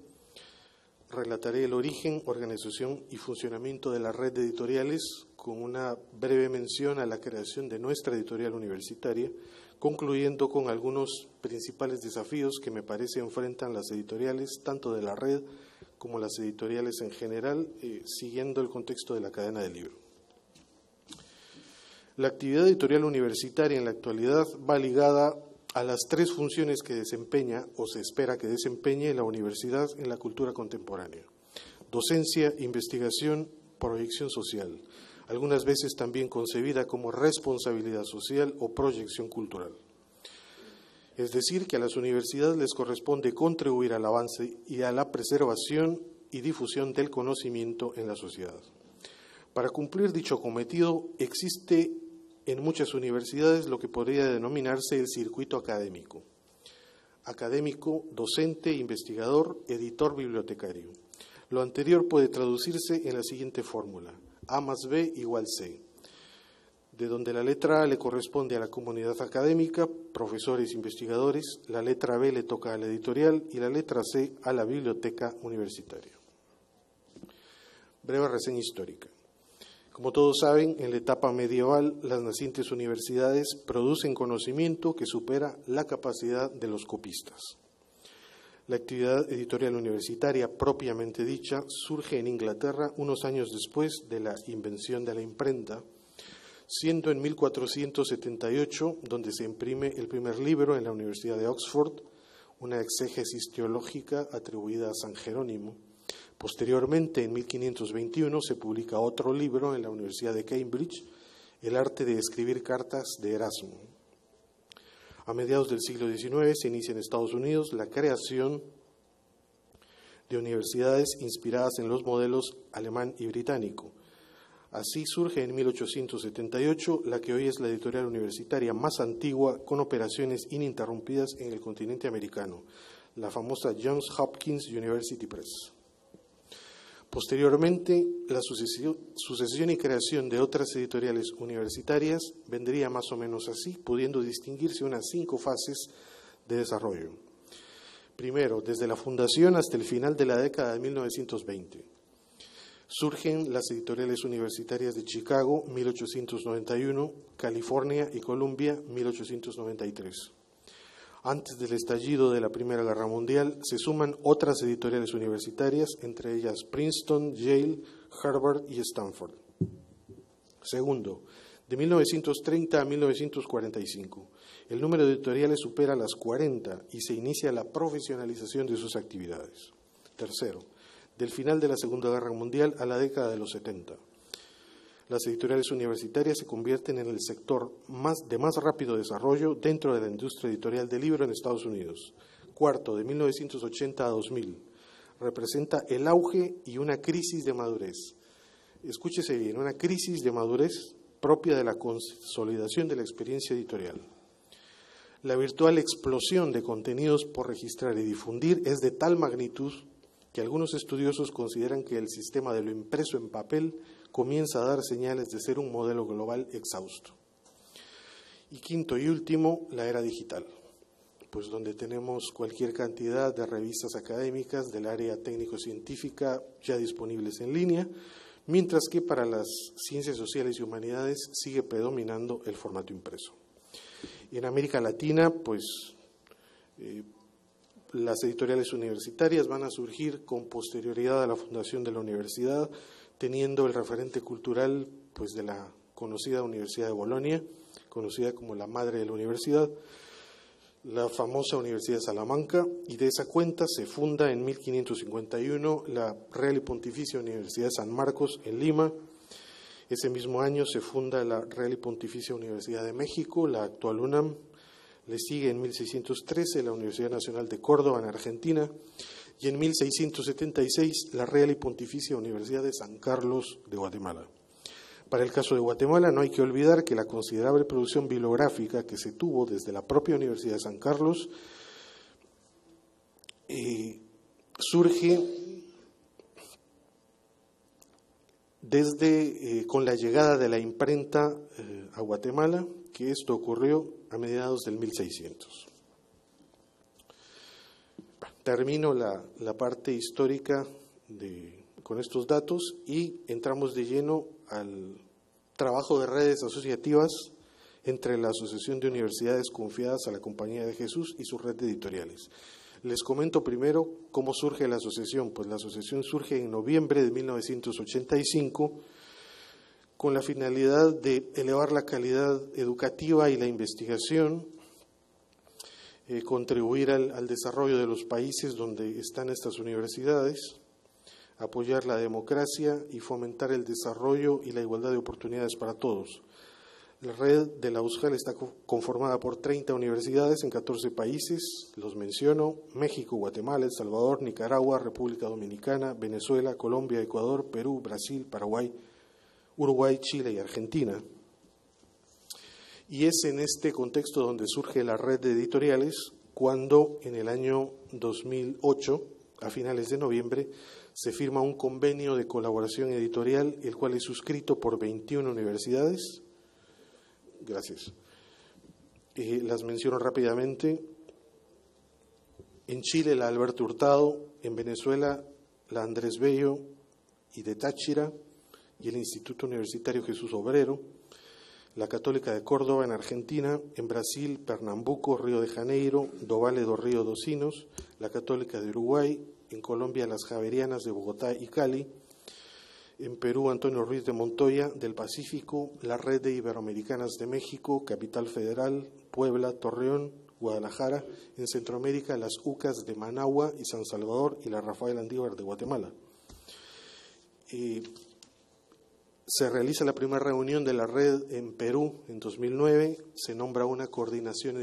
Relataré el origen, organización y funcionamiento de la red de editoriales con una breve mención a la creación de nuestra editorial universitaria, concluyendo con algunos principales desafíos que me parece enfrentan las editoriales, tanto de la red como las editoriales en general, siguiendo el contexto de la cadena del libro. La actividad editorial universitaria en la actualidad va ligada a las 3 funciones que desempeña o se espera que desempeñe la universidad en la cultura contemporánea: docencia, investigación, proyección social, algunas veces también concebida como responsabilidad social o proyección cultural. Es decir, que a las universidades les corresponde contribuir al avance y a la preservación y difusión del conocimiento en la sociedad. Para cumplir dicho cometido, existe en muchas universidades lo que podría denominarse el circuito académico. Académico, docente, investigador, editor, bibliotecario. Lo anterior puede traducirse en la siguiente fórmula: A más B igual C, de donde la letra A le corresponde a la comunidad académica, profesores, investigadores, la letra B le toca a la editorial y la letra C a la biblioteca universitaria. Breve reseña histórica. Como todos saben, en la etapa medieval, las nacientes universidades producen conocimiento que supera la capacidad de los copistas. La actividad editorial universitaria propiamente dicha surge en Inglaterra unos años después de la invención de la imprenta, siendo en 1478 donde se imprime el primer libro en la Universidad de Oxford, una exégesis teológica atribuida a San Jerónimo. Posteriormente, en 1521, se publica otro libro en la Universidad de Cambridge, El arte de escribir cartas de Erasmo. A mediados del siglo XIX se inicia en Estados Unidos la creación de universidades inspiradas en los modelos alemán y británico. Así surge en 1878 la que hoy es la editorial universitaria más antigua con operaciones ininterrumpidas en el continente americano, la famosa Johns Hopkins University Press. Posteriormente, la sucesión y creación de otras editoriales universitarias vendría más o menos así, pudiendo distinguirse unas 5 fases de desarrollo. Primero, desde la fundación hasta el final de la década de 1920. Surgen las editoriales universitarias de Chicago, 1891, California y Columbia, 1893. Antes del estallido de la Primera Guerra Mundial, se suman otras editoriales universitarias, entre ellas Princeton, Yale, Harvard y Stanford. Segundo, de 1930 a 1945, el número de editoriales supera las 40 y se inicia la profesionalización de sus actividades. Tercero, del final de la Segunda Guerra Mundial a la década de los 70. Las editoriales universitarias se convierten en el sector de más rápido desarrollo dentro de la industria editorial del libro en Estados Unidos. Cuarto, de 1980 a 2000, representa el auge y una crisis de madurez. Escúchese bien, una crisis de madurez propia de la consolidación de la experiencia editorial. La virtual explosión de contenidos por registrar y difundir es de tal magnitud que algunos estudiosos consideran que el sistema de lo impreso en papel comienza a dar señales de ser un modelo global exhausto. Y quinto y último, la era digital, pues donde tenemos cualquier cantidad de revistas académicas del área técnico-científica ya disponibles en línea, mientras que para las ciencias sociales y humanidades sigue predominando el formato impreso. En América Latina, pues las editoriales universitarias van a surgir con posterioridad a la fundación de la universidad, teniendo el referente cultural pues de la conocida Universidad de Bolonia, conocida como la madre de la universidad, la famosa Universidad de Salamanca, y de esa cuenta se funda en 1551 la Real y Pontificia Universidad de San Marcos en Lima. Ese mismo año se funda la Real y Pontificia Universidad de México, la actual UNAM. Le sigue en 1613 la Universidad Nacional de Córdoba en Argentina y en 1676 la Real y Pontificia Universidad de San Carlos de Guatemala. Para el caso de Guatemala no hay que olvidar que la considerable producción bibliográfica que se tuvo desde la propia Universidad de San Carlos surge con la llegada de la imprenta a Guatemala, que esto ocurrió a mediados del 1600. Termino la parte histórica con estos datos y entramos de lleno al trabajo de redes asociativas entre la Asociación de Universidades Confiadas a la Compañía de Jesús y su red de editoriales. Les comento primero cómo surge la asociación. Pues la asociación surge en noviembre de 1985 con la finalidad de elevar la calidad educativa y la investigación, contribuir al desarrollo de los países donde están estas universidades, apoyar la democracia y fomentar el desarrollo y la igualdad de oportunidades para todos. La red de la USJAL está conformada por 30 universidades en 14 países, los menciono: México, Guatemala, El Salvador, Nicaragua, República Dominicana, Venezuela, Colombia, Ecuador, Perú, Brasil, Paraguay, Uruguay, Chile y Argentina. Y es en este contexto donde surge la red de editoriales cuando en el año 2008, a finales de noviembre, se firma un convenio de colaboración editorial, el cual es suscrito por 21 universidades. Gracias. Las menciono rápidamente. En Chile, la Alberto Hurtado; en Venezuela, la Andrés Bello y de Táchira y el Instituto Universitario Jesús Obrero; la Católica de Córdoba en Argentina; en Brasil, Pernambuco, Río de Janeiro, do Vale do Río dos Sinos; la Católica de Uruguay; en Colombia, las Javerianas de Bogotá y Cali; en Perú, Antonio Ruiz de Montoya del Pacífico; la Red de Iberoamericanas de México, Capital Federal, Puebla, Torreón, Guadalajara; en Centroamérica, las UCAS de Managua y San Salvador y la Rafael Andívar de Guatemala. Se realiza la primera reunión de la red en Perú en 2009, se nombra una coordinación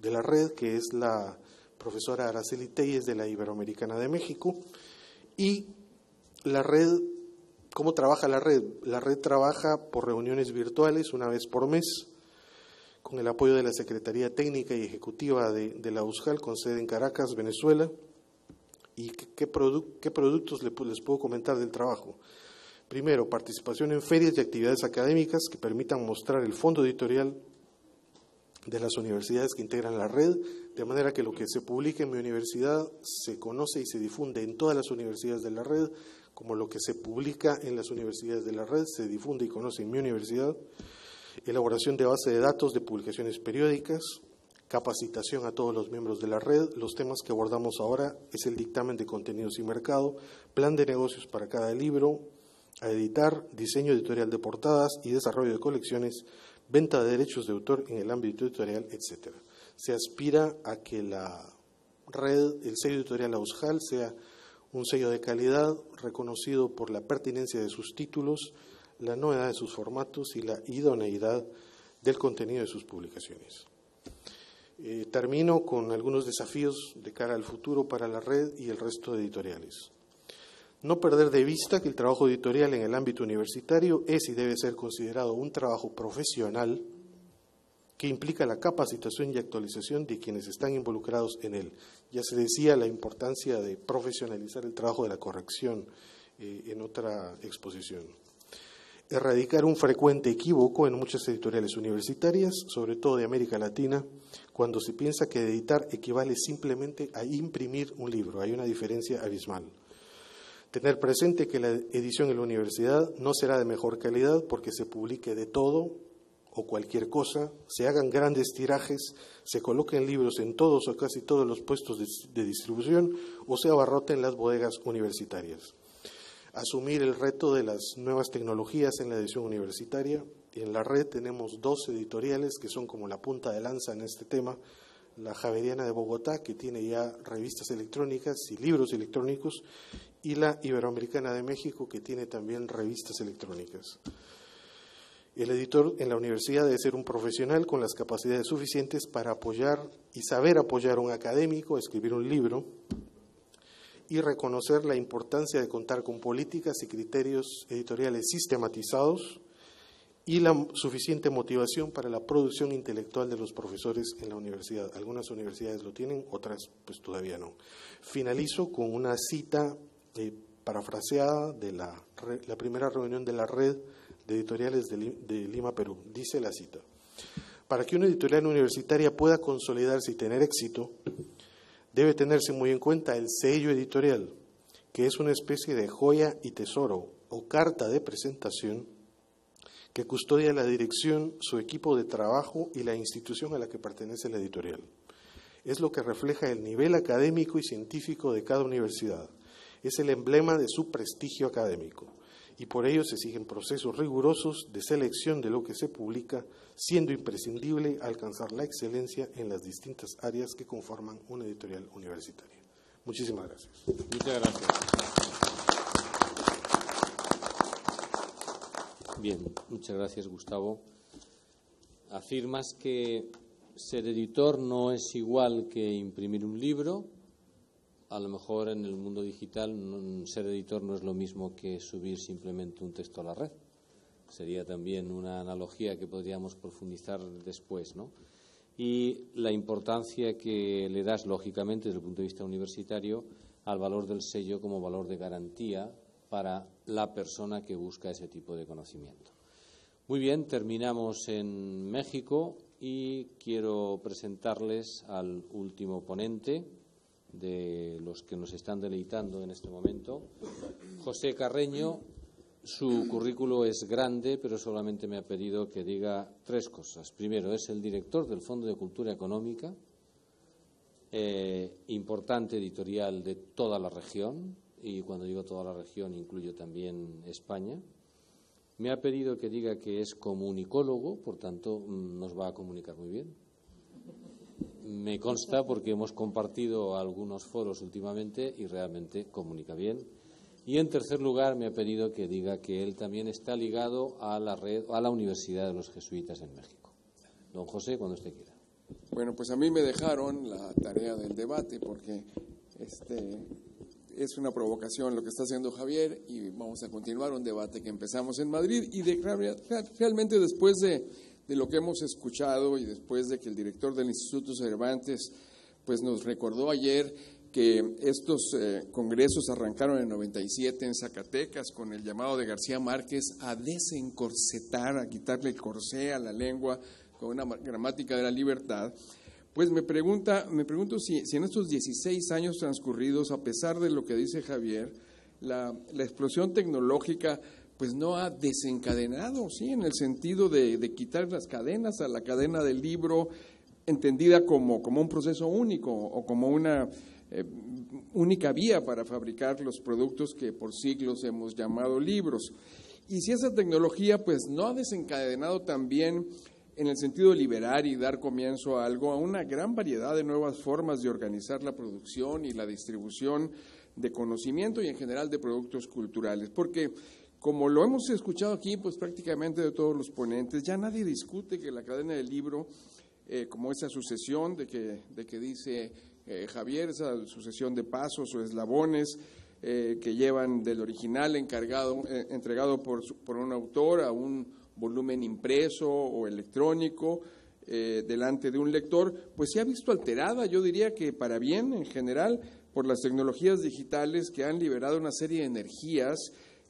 de la red, que es la profesora Araceli Telles de la Iberoamericana de México. Y la red, ¿cómo trabaja la red? La red trabaja por reuniones virtuales una vez por mes, con el apoyo de la Secretaría Técnica y Ejecutiva de la USJAL, con sede en Caracas, Venezuela. ¿Y qué productos les puedo comentar del trabajo? Primero, participación en ferias y actividades académicas que permitan mostrar el fondo editorial de las universidades que integran la red, de manera que lo que se publique en mi universidad se conoce y se difunde en todas las universidades de la red, como lo que se publica en las universidades de la red se difunde y conoce en mi universidad. Elaboración de base de datos de publicaciones periódicas, capacitación a todos los miembros de la red. Los temas que abordamos ahora es el dictamen de contenidos y mercado, plan de negocios para cada libro a editar, diseño editorial de portadas y desarrollo de colecciones, venta de derechos de autor en el ámbito editorial, etc. Se aspira a que la red, el sello editorial USJAL, sea un sello de calidad reconocido por la pertinencia de sus títulos, la novedad de sus formatos y la idoneidad del contenido de sus publicaciones. Termino con algunos desafíos de cara al futuro para la red y el resto de editoriales. No perder de vista que el trabajo editorial en el ámbito universitario es y debe ser considerado un trabajo profesional que implica la capacitación y actualización de quienes están involucrados en él. Ya se decía la importancia de profesionalizar el trabajo de la corrección en otra exposición. Erradicar un frecuente equívoco en muchas editoriales universitarias, sobre todo de América Latina, cuando se piensa que editar equivale simplemente a imprimir un libro. Hay una diferencia abismal. Tener presente que la edición en la universidad no será de mejor calidad porque se publique de todo o cualquier cosa, se hagan grandes tirajes, se coloquen libros en todos o casi todos los puestos de distribución o se abarroten las bodegas universitarias. Asumir el reto de las nuevas tecnologías en la edición universitaria. En la red tenemos 2 editoriales que son como la punta de lanza en este tema. La Javeriana de Bogotá, que tiene ya revistas electrónicas y libros electrónicos, y la Iberoamericana de México, que tiene también revistas electrónicas. El editor en la universidad debe ser un profesional con las capacidades suficientes para apoyar y saber apoyar a un académico a escribir un libro y reconocer la importancia de contar con políticas y criterios editoriales sistematizados y la suficiente motivación para la producción intelectual de los profesores en la universidad. Algunas universidades lo tienen, otras pues todavía no. Finalizo con una cita parafraseada de la primera reunión de la red de editoriales de Lima, Perú. Dice la cita: para que una editorial universitaria pueda consolidarse y tener éxito, debe tenerse muy en cuenta el sello editorial, que es una especie de joya y tesoro o carta de presentación que custodia la dirección, su equipo de trabajo y la institución a la que pertenece la editorial. Es lo que refleja el nivel académico y científico de cada universidad. Es el emblema de su prestigio académico y por ello se siguen procesos rigurosos de selección de lo que se publica, siendo imprescindible alcanzar la excelencia en las distintas áreas que conforman una editorial universitaria. Muchísimas gracias. Muchas gracias. Bien, muchas gracias, Gustavo. Afirmas que ser editor no es igual que imprimir un libro. A lo mejor en el mundo digital ser editor no es lo mismo que subir simplemente un texto a la red. Sería también una analogía que podríamos profundizar después, ¿no? Y la importancia que le das, lógicamente, desde el punto de vista universitario, al valor del sello como valor de garantía para la persona que busca ese tipo de conocimiento. Muy bien, terminamos en México y quiero presentarles al último ponente de los que nos están deleitando en este momento, José Carreño. Su currículo es grande, pero solamente me ha pedido que diga 3 cosas. Primero, es el director del Fondo de Cultura Económica, importante editorial de toda la región, y cuando digo toda la región incluyo también España. Me ha pedido que diga que es comunicólogo, por tanto nos va a comunicar muy bien. Me consta porque hemos compartido algunos foros últimamente y realmente comunica bien. Y en tercer lugar me ha pedido que diga que él también está ligado a la red, a la Universidad de los Jesuitas en México. Don José, cuando usted quiera. Bueno, pues a mí me dejaron la tarea del debate porque es una provocación lo que está haciendo Javier y vamos a continuar un debate que empezamos en Madrid y realmente después de lo que hemos escuchado y después de que el director del Instituto Cervantes pues nos recordó ayer que estos congresos arrancaron en 97 en Zacatecas con el llamado de García Márquez a desencorsetar, a quitarle el corsé a la lengua con una gramática de la libertad, pues me pregunto si en estos 16 años transcurridos, a pesar de lo que dice Javier, la explosión tecnológica pues no ha desencadenado, ¿sí? En el sentido de quitar las cadenas a la cadena del libro, entendida como un proceso único o como una única vía para fabricar los productos que por siglos hemos llamado libros. Y si esa tecnología pues no ha desencadenado también en el sentido de liberar y dar comienzo a algo, a una gran variedad de nuevas formas de organizar la producción y la distribución de conocimiento y en general de productos culturales, porque como lo hemos escuchado aquí, pues prácticamente de todos los ponentes, ya nadie discute que la cadena del libro, como esa sucesión de que dice Javier, esa sucesión de pasos o eslabones que llevan del original entregado por un autor a un volumen impreso o electrónico delante de un lector, pues se ha visto alterada, yo diría que para bien en general, por las tecnologías digitales que han liberado una serie de energías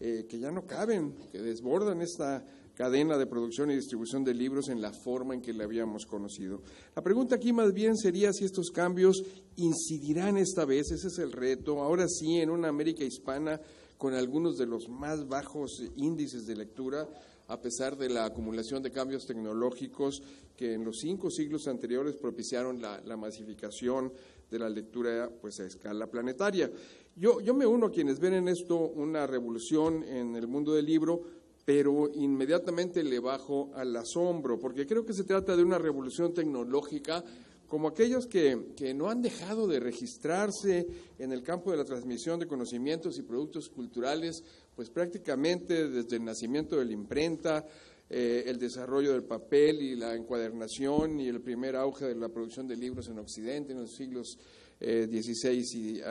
que ya no caben, que desbordan esta cadena de producción y distribución de libros en la forma en que la habíamos conocido. La pregunta aquí más bien sería si estos cambios incidirán esta vez, ese es el reto, ahora sí en una América hispana con algunos de los más bajos índices de lectura, a pesar de la acumulación de cambios tecnológicos que en los 5 siglos anteriores propiciaron la masificación de la lectura pues a escala planetaria. Yo me uno a quienes ven en esto una revolución en el mundo del libro, pero inmediatamente le bajo al asombro, porque creo que se trata de una revolución tecnológica como aquellos que no han dejado de registrarse en el campo de la transmisión de conocimientos y productos culturales, pues prácticamente desde el nacimiento de la imprenta, el desarrollo del papel y la encuadernación y el primer auge de la producción de libros en Occidente en los siglos de 16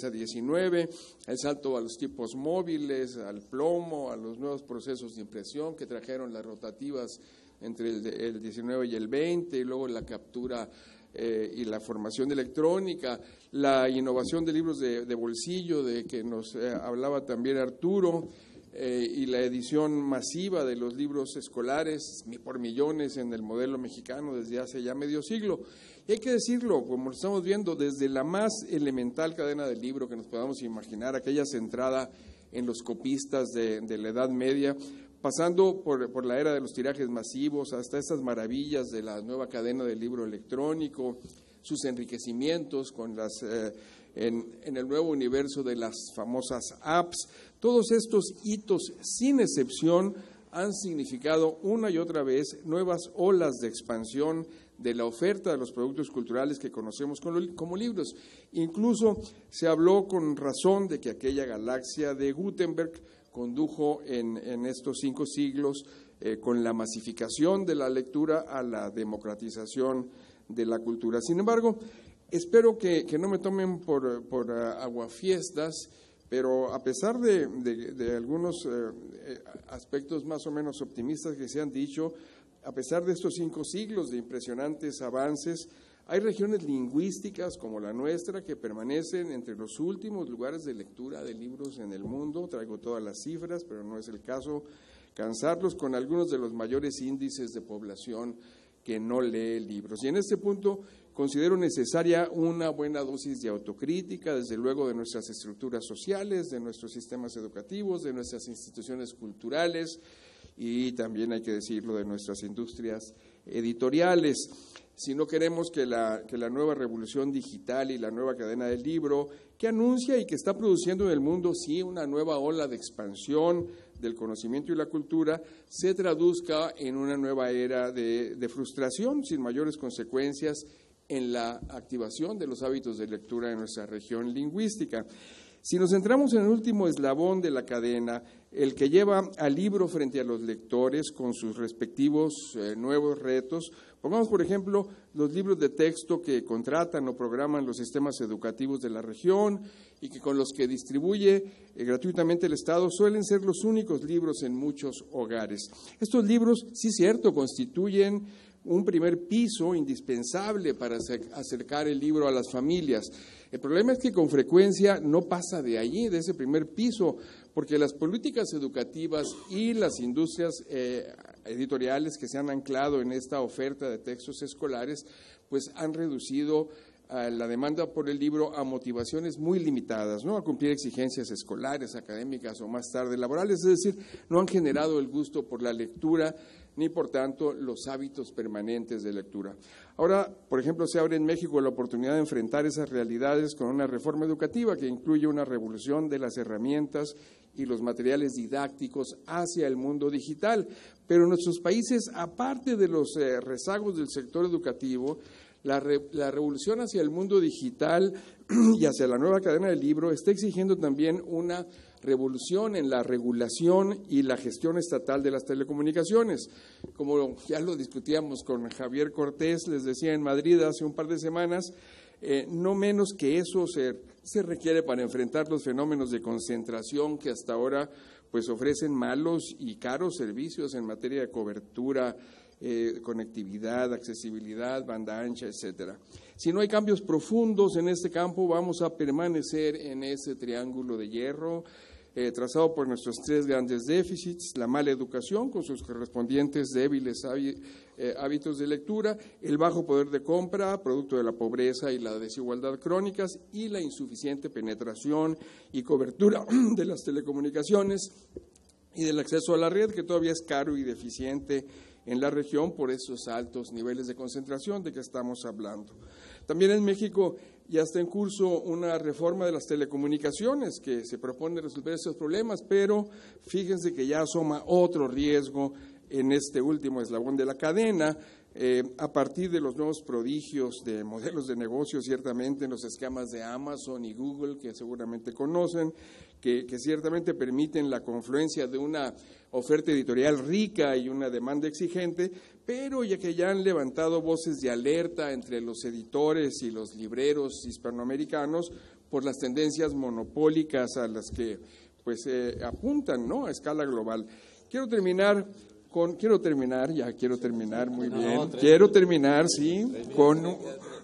a 19, el salto a los tipos móviles, al plomo, a los nuevos procesos de impresión que trajeron las rotativas entre el 19 y el 20, y luego la captura y la formación electrónica, la innovación de libros de bolsillo, de que nos hablaba también Arturo, y la edición masiva de los libros escolares por millones en el modelo mexicano desde hace ya medio siglo. Y hay que decirlo, como estamos viendo, desde la más elemental cadena del libro que nos podamos imaginar, aquella centrada en los copistas de la Edad Media, pasando por la era de los tirajes masivos, hasta estas maravillas de la nueva cadena del libro electrónico, sus enriquecimientos con en el nuevo universo de las famosas apps. Todos estos hitos, sin excepción, han significado una y otra vez nuevas olas de expansión de la oferta de los productos culturales que conocemos como libros. Incluso se habló con razón de que aquella galaxia de Gutenberg condujo en estos 5 siglos con la masificación de la lectura a la democratización de la cultura. Sin embargo, espero que no me tomen por aguafiestas, pero a pesar de algunos aspectos más o menos optimistas que se han dicho, a pesar de estos 5 siglos de impresionantes avances, hay regiones lingüísticas como la nuestra que permanecen entre los últimos lugares de lectura de libros en el mundo. Traigo todas las cifras, pero no es el caso cansarlos, con algunos de los mayores índices de población que no lee libros. Y en este punto considero necesaria una buena dosis de autocrítica, desde luego de nuestras estructuras sociales, de nuestros sistemas educativos, de nuestras instituciones culturales y también, hay que decirlo, de nuestras industrias editoriales. Si no queremos que la nueva revolución digital y la nueva cadena del libro, que anuncia y que está produciendo en el mundo, sí, una nueva ola de expansión del conocimiento y la cultura, se traduzca en una nueva era de frustración sin mayores consecuencias en la activación de los hábitos de lectura en nuestra región lingüística. Si nos centramos en el último eslabón de la cadena, el que lleva al libro frente a los lectores con sus respectivos nuevos retos, pongamos por ejemplo los libros de texto que contratan o programan los sistemas educativos de la región y que con los que distribuye gratuitamente el Estado, suelen ser los únicos libros en muchos hogares. Estos libros, sí cierto, constituyen un primer piso indispensable para acercar el libro a las familias. El problema es que con frecuencia no pasa de allí, de ese primer piso, porque las políticas educativas y las industrias editoriales que se han anclado en esta oferta de textos escolares, pues han reducido la demanda por el libro a motivaciones muy limitadas, ¿no? A cumplir exigencias escolares, académicas o más tarde laborales, es decir, no han generado el gusto por la lectura ni por tanto los hábitos permanentes de lectura. Ahora, por ejemplo, se abre en México la oportunidad de enfrentar esas realidades con una reforma educativa que incluye una revolución de las herramientas y los materiales didácticos hacia el mundo digital. Pero en nuestros países, aparte de los rezagos del sector educativo, la revolución hacia el mundo digital y hacia la nueva cadena del libro está exigiendo también una revolución en la regulación y la gestión estatal de las telecomunicaciones. Como ya lo discutíamos con Javier Cortés, les decía en Madrid hace un par de semanas, no menos que eso se requiere para enfrentar los fenómenos de concentración que hasta ahora pues ofrecen malos y caros servicios en materia de cobertura, conectividad, accesibilidad, banda ancha, etcétera. Si no hay cambios profundos en este campo, vamos a permanecer en ese triángulo de hierro trazado por nuestros tres grandes déficits: la mala educación con sus correspondientes débiles hábitos de lectura, el bajo poder de compra, producto de la pobreza y la desigualdad crónicas, y la insuficiente penetración y cobertura de las telecomunicaciones y del acceso a la red, que todavía es caro y deficiente en la región por esos altos niveles de concentración de que estamos hablando. También en México ya está en curso una reforma de las telecomunicaciones que se propone resolver esos problemas, pero fíjense que ya asoma otro riesgo en este último eslabón de la cadena, a partir de los nuevos prodigios de modelos de negocio, ciertamente en los esquemas de Amazon y Google, que seguramente conocen, que ciertamente permiten la confluencia de una oferta editorial rica y una demanda exigente, pero ya que ya han levantado voces de alerta entre los editores y los libreros hispanoamericanos por las tendencias monopólicas a las que pues apuntan, ¿no?, a escala global. Quiero terminar, sí,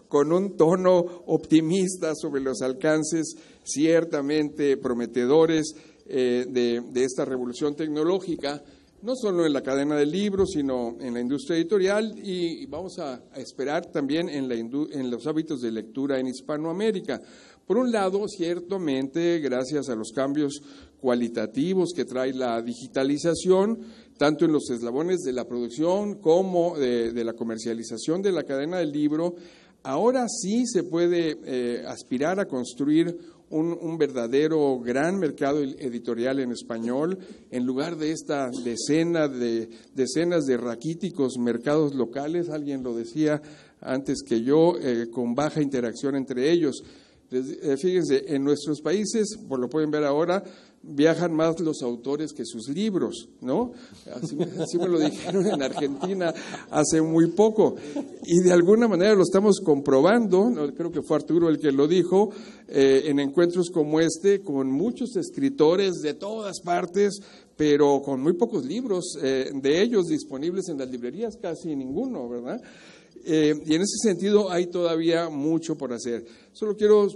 con un tono optimista sobre los alcances ciertamente prometedores de esta revolución tecnológica, no solo en la cadena del libro, sino en la industria editorial, y vamos a esperar también en los hábitos de lectura en Hispanoamérica. Por un lado, ciertamente, gracias a los cambios cualitativos que trae la digitalización, tanto en los eslabones de la producción como de la comercialización de la cadena del libro, ahora sí se puede aspirar a construir un verdadero gran mercado editorial en español, en lugar de esta decenas de raquíticos mercados locales, alguien lo decía antes que yo, con baja interacción entre ellos. Fíjense, en nuestros países, pues lo pueden ver ahora, viajan más los autores que sus libros, ¿no? Así me lo dijeron en Argentina hace muy poco, y de alguna manera lo estamos comprobando, ¿no? Creo que fue Arturo el que lo dijo, en encuentros como este, con muchos escritores de todas partes, pero con muy pocos libros de ellos disponibles en las librerías, casi ninguno, ¿verdad? Y en ese sentido hay todavía mucho por hacer. Solo quiero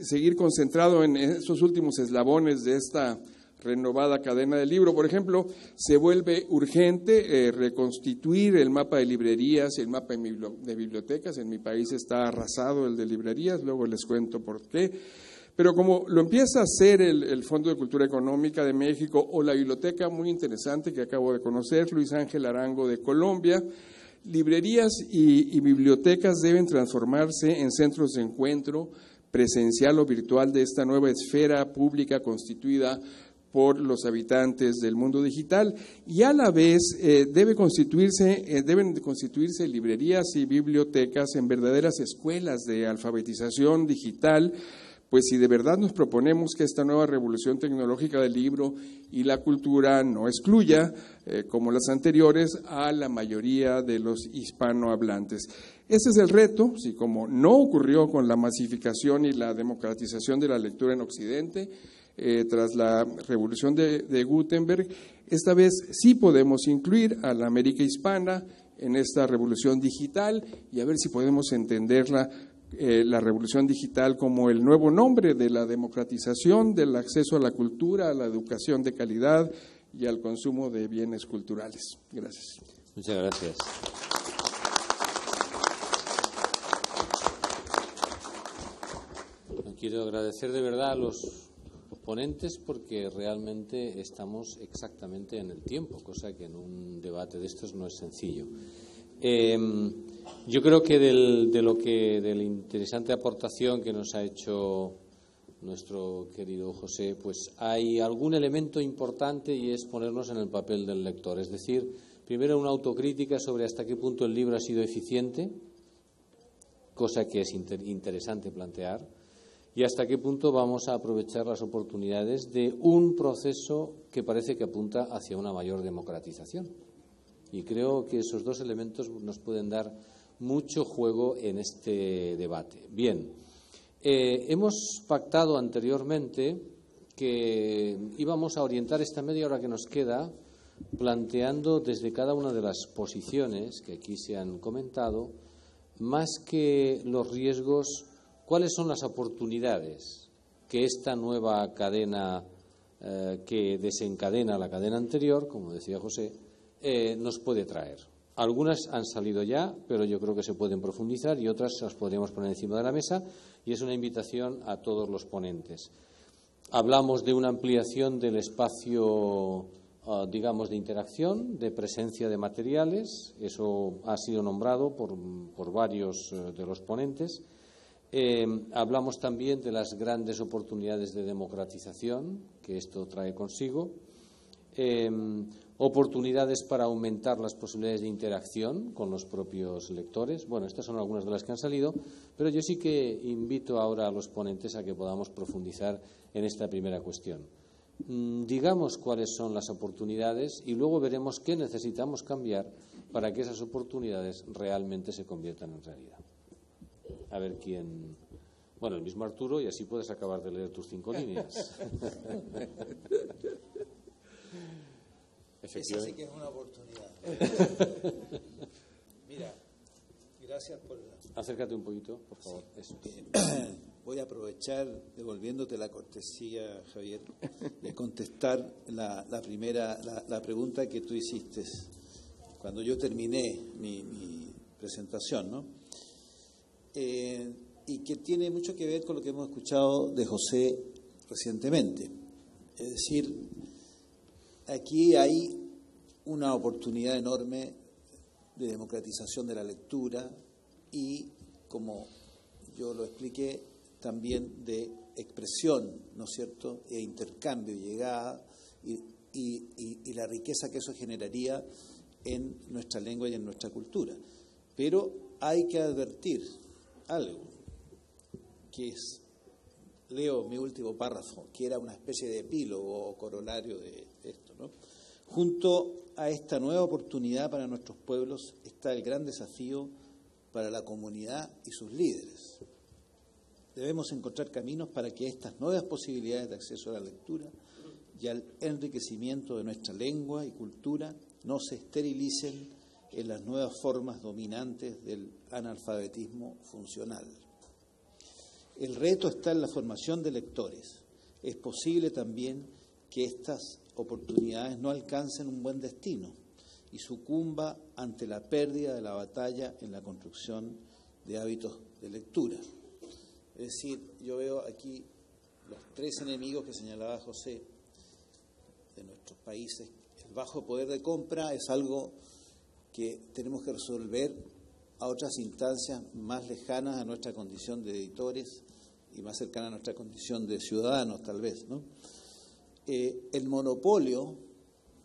seguir concentrado en esos últimos eslabones de esta renovada cadena del libro. Por ejemplo, se vuelve urgente reconstituir el mapa de librerías y el mapa de bibliotecas. En mi país está arrasado el de librerías, luego les cuento por qué. Pero como lo empieza a hacer el Fondo de Cultura Económica de México o la biblioteca muy interesante que acabo de conocer, Luis Ángel Arango de Colombia, librerías y bibliotecas deben transformarse en centros de encuentro presencial o virtual de esta nueva esfera pública constituida por los habitantes del mundo digital, y a la vez deben constituirse librerías y bibliotecas en verdaderas escuelas de alfabetización digital pues si de verdad nos proponemos que esta nueva revolución tecnológica del libro y la cultura no excluya, como las anteriores, a la mayoría de los hispanohablantes. Ese es el reto, si como no ocurrió con la masificación y la democratización de la lectura en Occidente, tras la revolución de Gutenberg, esta vez sí podemos incluir a la América hispana en esta revolución digital y a ver si podemos entenderla, la revolución digital, como el nuevo nombre de la democratización del acceso a la cultura, a la educación de calidad y al consumo de bienes culturales. Gracias. Muchas gracias. Quiero agradecer de verdad a los ponentes porque realmente estamos exactamente en el tiempo, cosa que en un debate de estos no es sencillo. Yo creo que de la interesante aportación que nos ha hecho nuestro querido José, pues hay algún elemento importante y es ponernos en el papel del lector. Es decir, primero una autocrítica sobre hasta qué punto el libro ha sido eficiente, cosa que es interesante plantear, y hasta qué punto vamos a aprovechar las oportunidades de un proceso que parece que apunta hacia una mayor democratización. Y creo que esos dos elementos nos pueden dar mucho juego en este debate. Bien, hemos pactado anteriormente que íbamos a orientar esta media hora que nos queda planteando desde cada una de las posiciones que aquí se han comentado, más que los riesgos, cuáles son las oportunidades que esta nueva cadena que desencadena la cadena anterior, como decía José, nos puede traer. Algunas han salido ya, pero yo creo que se pueden profundizar y otras las podríamos poner encima de la mesa y es una invitación a todos los ponentes. Hablamos de una ampliación del espacio, digamos, de interacción, de presencia de materiales, eso ha sido nombrado por varios de los ponentes. Hablamos también de las grandes oportunidades de democratización que esto trae consigo, oportunidades para aumentar las posibilidades de interacción con los propios lectores. Bueno, estas son algunas de las que han salido, pero yo sí que invito ahora a los ponentes a que podamos profundizar en esta primera cuestión. Digamos cuáles son las oportunidades y luego veremos qué necesitamos cambiar para que esas oportunidades realmente se conviertan en realidad. A ver quién... Bueno, el mismo Arturo, y así puedes acabar de leer tus 5 líneas. Esa sí que es una oportunidad. Mira, gracias por... Acércate un poquito, por favor. Sí. Eso. Voy a aprovechar, devolviéndote la cortesía, Javier, de contestar la pregunta que tú hiciste cuando yo terminé mi presentación, ¿no? Y que tiene mucho que ver con lo que hemos escuchado de José recientemente. Es decir, aquí hay una oportunidad enorme de democratización de la lectura y, como yo lo expliqué, también de expresión, ¿no es cierto?, e intercambio, llegada y la riqueza que eso generaría en nuestra lengua y en nuestra cultura. Pero hay que advertir algo, que es, leo mi último párrafo, que era una especie de epílogo o corolario de esto, ¿no? Junto a esta nueva oportunidad para nuestros pueblos está el gran desafío para la comunidad y sus líderes. Debemos encontrar caminos para que estas nuevas posibilidades de acceso a la lectura y al enriquecimiento de nuestra lengua y cultura no se esterilicen en las nuevas formas dominantes del analfabetismo funcional. El reto está en la formación de lectores. Es posible también que estas oportunidades no alcancen un buen destino y sucumba ante la pérdida de la batalla en la construcción de hábitos de lectura. Es decir, yo veo aquí los 3 enemigos que señalaba José de nuestros países. El bajo poder de compra es algo que tenemos que resolver a otras instancias más lejanas a nuestra condición de editores y más cercanas a nuestra condición de ciudadanos, tal vez, ¿no? El monopolio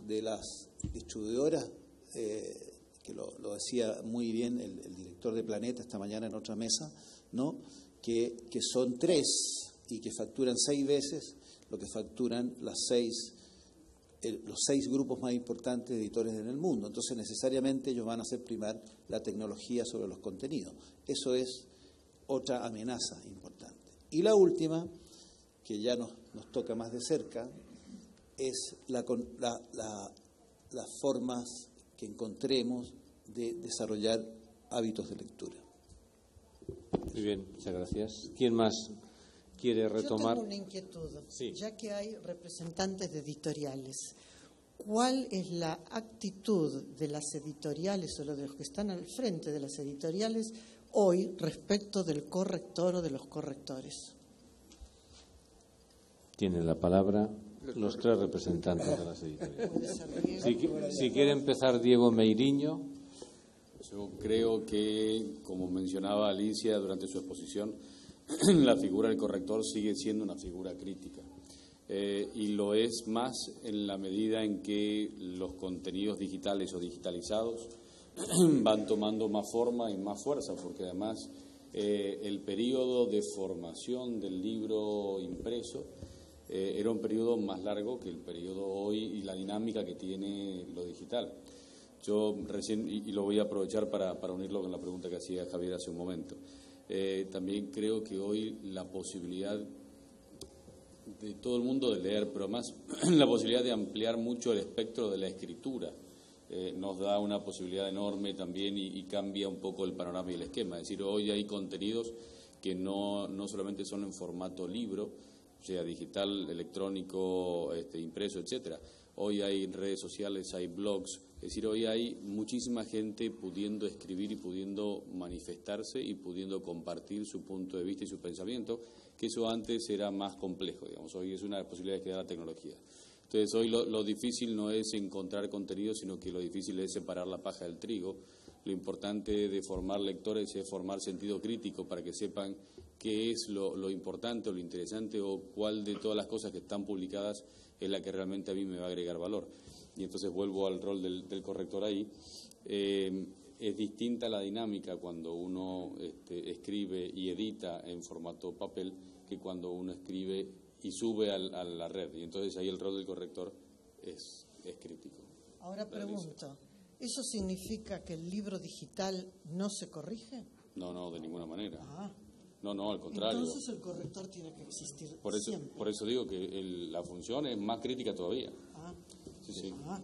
de las distribuidoras, que lo decía muy bien el director de Planeta esta mañana en otra mesa, ¿no?, que son 3 y que facturan 6 veces lo que facturan los 6 grupos más importantes de editores en el mundo. Entonces, necesariamente ellos van a hacer primar la tecnología sobre los contenidos. Eso es otra amenaza importante. Y la última, que ya nos toca más de cerca, es las formas que encontremos de desarrollar hábitos de lectura. Muy bien, muchas gracias. ¿Quién más quiere retomar? Yo tengo una inquietud, sí. Ya que hay representantes de editoriales. ¿Cuál es la actitud de las editoriales o de los que están al frente de las editoriales hoy respecto del corrector o de los correctores? Tienen la palabra los 3 representantes de las editoriales. Si quiere empezar Diego Meiriño. Yo creo que, como mencionaba Alicia durante su exposición, la figura del corrector sigue siendo una figura crítica. Y lo es más en la medida en que los contenidos digitales o digitalizados van tomando más forma y más fuerza, porque además el periodo de formación del libro impreso era un periodo más largo que el periodo hoy y la dinámica que tiene lo digital. Yo recién, y lo voy a aprovechar para unirlo con la pregunta que hacía Javier hace un momento, también creo que hoy la posibilidad de todo el mundo de leer, pero más la posibilidad de ampliar mucho el espectro de la escritura, nos da una posibilidad enorme también y cambia un poco el panorama y el esquema. Es decir, hoy hay contenidos que no solamente son en formato libro, sea digital, electrónico, impreso, etcétera. Hoy hay redes sociales, hay blogs, es decir, hoy hay muchísima gente pudiendo escribir y pudiendo manifestarse y pudiendo compartir su punto de vista y su pensamiento, que eso antes era más complejo, digamos. Hoy es una posibilidad que da la tecnología. Entonces, hoy lo difícil no es encontrar contenido, sino que lo difícil es separar la paja del trigo. Lo importante de formar lectores es formar sentido crítico para que sepan qué es lo importante o lo interesante o cuál de todas las cosas que están publicadas es la que realmente a mí me va a agregar valor. Y entonces vuelvo al rol del corrector ahí. Es distinta la dinámica cuando uno escribe y edita en formato papel que cuando uno escribe y sube a la red. Y entonces ahí el rol del corrector es crítico. Ahora pregunto, ¿eso significa que el libro digital no se corrige? No, de ninguna manera. Ah. No, al contrario. Entonces el corrector tiene que existir siempre. Por eso digo que la función es más crítica todavía. Ah. Sí. Ah.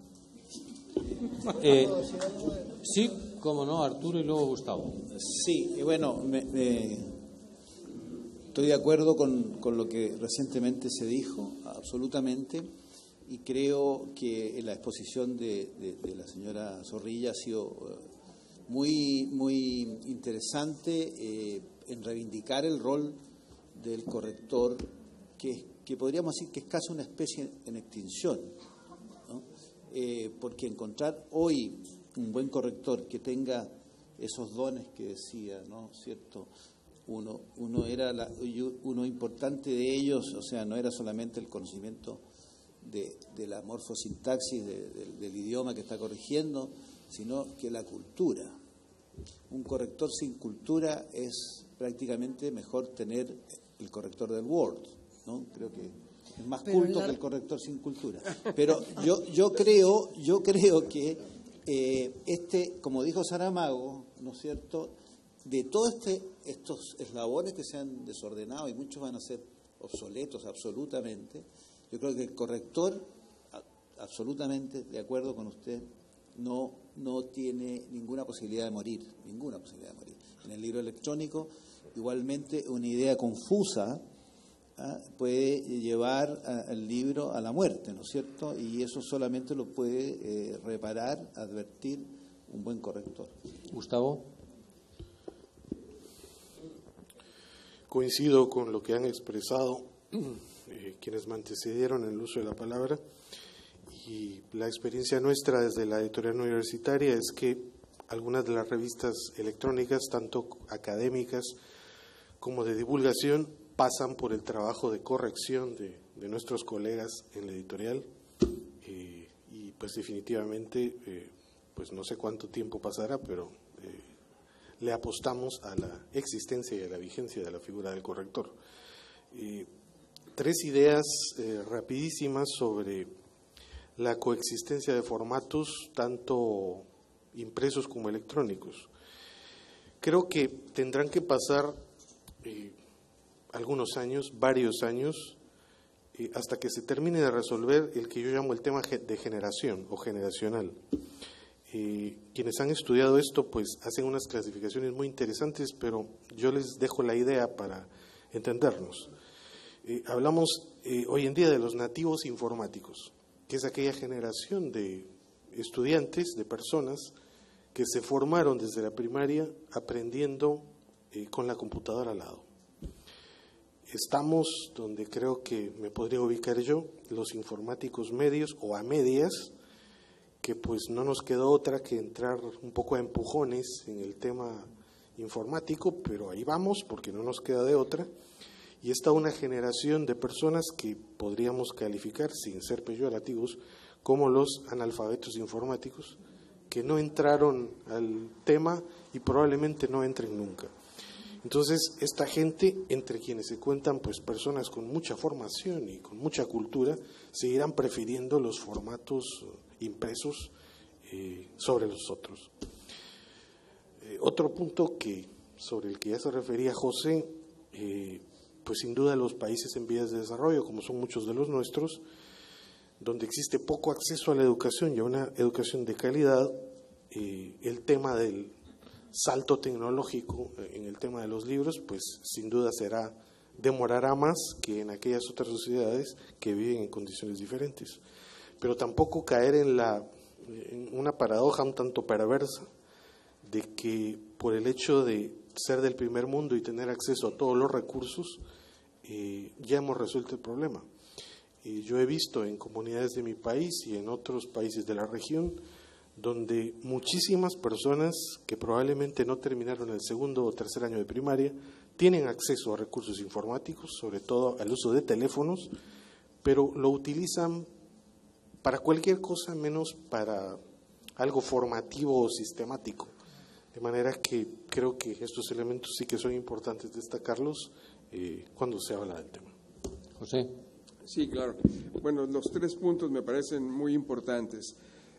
Sí, cómo no, Arturo y luego Gustavo. Sí, bueno, estoy de acuerdo con lo que recientemente se dijo, absolutamente, y creo que la exposición de la señora Zorrilla ha sido muy, muy interesante en reivindicar el rol del corrector, que podríamos decir que es casi una especie en extinción, ¿no? Porque encontrar hoy un buen corrector que tenga esos dones que decía, ¿no? ¿Cierto? Uno importante de ellos, o sea, no era solamente el conocimiento de la morfosintaxis del idioma que está corrigiendo, sino que la cultura. Un corrector sin cultura es prácticamente mejor tener el corrector del Word, ¿no? Creo que es más culto que el corrector sin cultura. Pero yo creo que como dijo Saramago, ¿no es cierto?, de todos estos eslabones que se han desordenado y muchos van a ser obsoletos absolutamente, yo creo que el corrector, absolutamente de acuerdo con usted, no tiene ninguna posibilidad de morir. En el libro electrónico, igualmente, una idea confusa puede llevar al libro a la muerte, ¿no es cierto? Y eso solamente lo puede reparar, advertir un buen corrector. Gustavo. Coincido con lo que han expresado quienes me antecedieron en el uso de la palabra, y la experiencia nuestra desde la editorial universitaria es que algunas de las revistas electrónicas, tanto académicas como de divulgación, pasan por el trabajo de corrección de nuestros colegas en la editorial, y pues definitivamente pues no sé cuánto tiempo pasará, pero le apostamos a la existencia y a la vigencia de la figura del corrector. Tres ideas rapidísimas sobre la coexistencia de formatos, tanto impresos como electrónicos. Creo que tendrán que pasar algunos años, varios años, hasta que se termine de resolver el que yo llamo el tema de generación o generacional. Quienes han estudiado esto pues hacen unas clasificaciones muy interesantes, pero yo les dejo la idea para entendernos. Hablamos hoy en día de los nativos informáticos, que es aquella generación de estudiantes, de personas que se formaron desde la primaria aprendiendo con la computadora al lado. Estamos donde creo que me podría ubicar yo, los informáticos medios o a medias, que pues no nos quedó otra que entrar un poco a empujones en el tema informático, pero ahí vamos porque no nos queda de otra. Y está una generación de personas que podríamos calificar, sin ser peyorativos, como los analfabetos informáticos, que no entraron al tema y probablemente no entren nunca. Entonces, esta gente, entre quienes se cuentan pues personas con mucha formación y con mucha cultura, seguirán prefiriendo los formatos impresos sobre los otros. Otro punto sobre el que ya se refería José, pues sin duda los países en vías de desarrollo, como son muchos de los nuestros, donde existe poco acceso a la educación y a una educación de calidad, el tema del salto tecnológico en el tema de los libros, pues sin duda demorará más que en aquellas otras sociedades que viven en condiciones diferentes. Pero tampoco caer en una paradoja un tanto perversa de que por el hecho de ser del primer mundo y tener acceso a todos los recursos, ya hemos resuelto el problema. Yo he visto en comunidades de mi país y en otros países de la región donde muchísimas personas que probablemente no terminaron el segundo o tercer año de primaria tienen acceso a recursos informáticos, sobre todo al uso de teléfonos, pero lo utilizan para cualquier cosa menos para algo formativo o sistemático. De manera que creo que estos elementos sí que son importantes destacarlos cuando se habla del tema. José. Sí, claro. Bueno, los tres puntos me parecen muy importantes.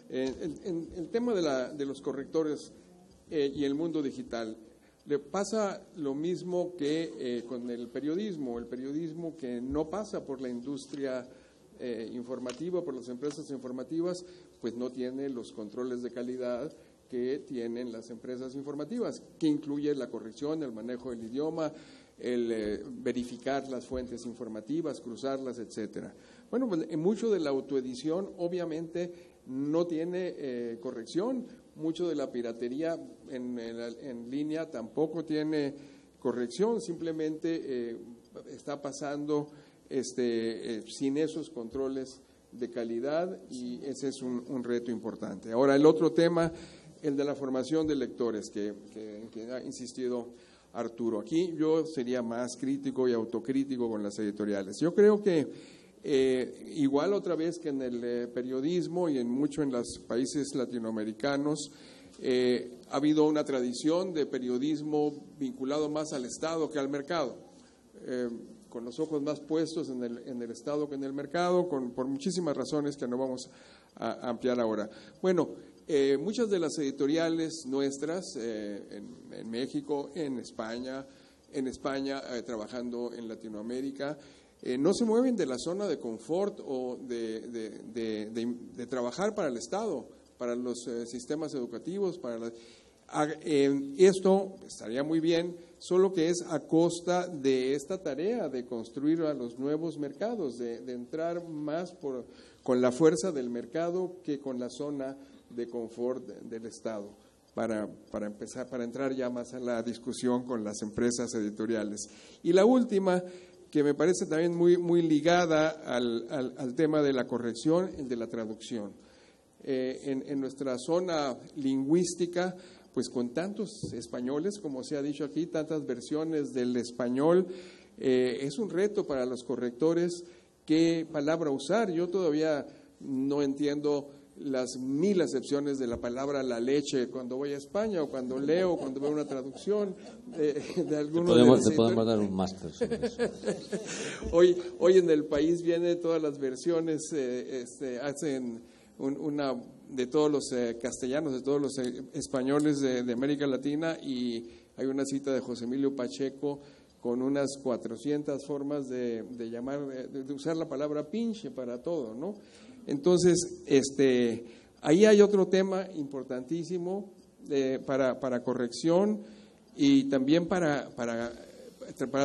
El tema de los correctores y el mundo digital, le pasa lo mismo que con el periodismo que no pasa por la industria informativa, por las empresas informativas, pues no tiene los controles de calidad que tienen las empresas informativas, que incluye la corrección, el manejo del idioma, el verificar las fuentes informativas, cruzarlas, etcétera. Bueno, pues mucho de la autoedición obviamente no tiene corrección, mucho de la piratería en línea tampoco tiene corrección, simplemente está pasando sin esos controles de calidad, y ese es un reto importante. Ahora, el otro tema, el de la formación de lectores, que ha insistido Arturo. Aquí yo sería más crítico y autocrítico con las editoriales. Yo creo que igual otra vez que en el periodismo y mucho en los países latinoamericanos, ha habido una tradición de periodismo vinculado más al Estado que al mercado, con los ojos más puestos en el Estado que en el mercado, por muchísimas razones que no vamos a ampliar ahora. Bueno, muchas de las editoriales nuestras en México, en España, trabajando en Latinoamérica, no se mueven de la zona de confort o de trabajar para el Estado, para los sistemas educativos, esto estaría muy bien, solo que es a costa de esta tarea de construir a los nuevos mercados, de entrar más con la fuerza del mercado que con la zona de confort del Estado, para entrar ya más a la discusión con las empresas editoriales. Y la última, que me parece también muy ligada al tema de la corrección, el de la traducción. En nuestra zona lingüística, pues con tantos españoles, como se ha dicho aquí, tantas versiones del español, es un reto para los correctores qué palabra usar. Yo todavía no entiendo las 1000 acepciones de la palabra la leche cuando voy a España, o cuando leo, cuando veo una traducción de alguno de los te podemos dar un máster sobre eso. Hoy en El País viene todas las versiones, hacen una de todos los castellanos, de todos los españoles de América Latina, y hay una cita de José Emilio Pacheco con unas 400 formas de usar la palabra pinche para todo, ¿no? Entonces, ahí hay otro tema importantísimo para corrección, y también para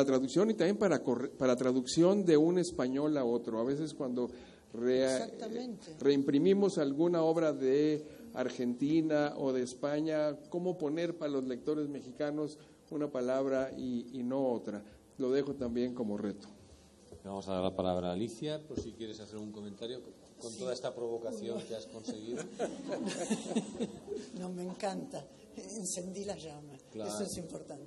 traducción, y también para traducción de un español a otro. A veces cuando reimprimimos alguna obra de Argentina o de España, ¿cómo poner para los lectores mexicanos una palabra y no otra? Lo dejo también como reto. Vamos a dar la palabra a Alicia, por si quieres hacer un comentario con toda esta provocación que has conseguido. No, me encanta. Encendí la llama. Claro. Eso es importante.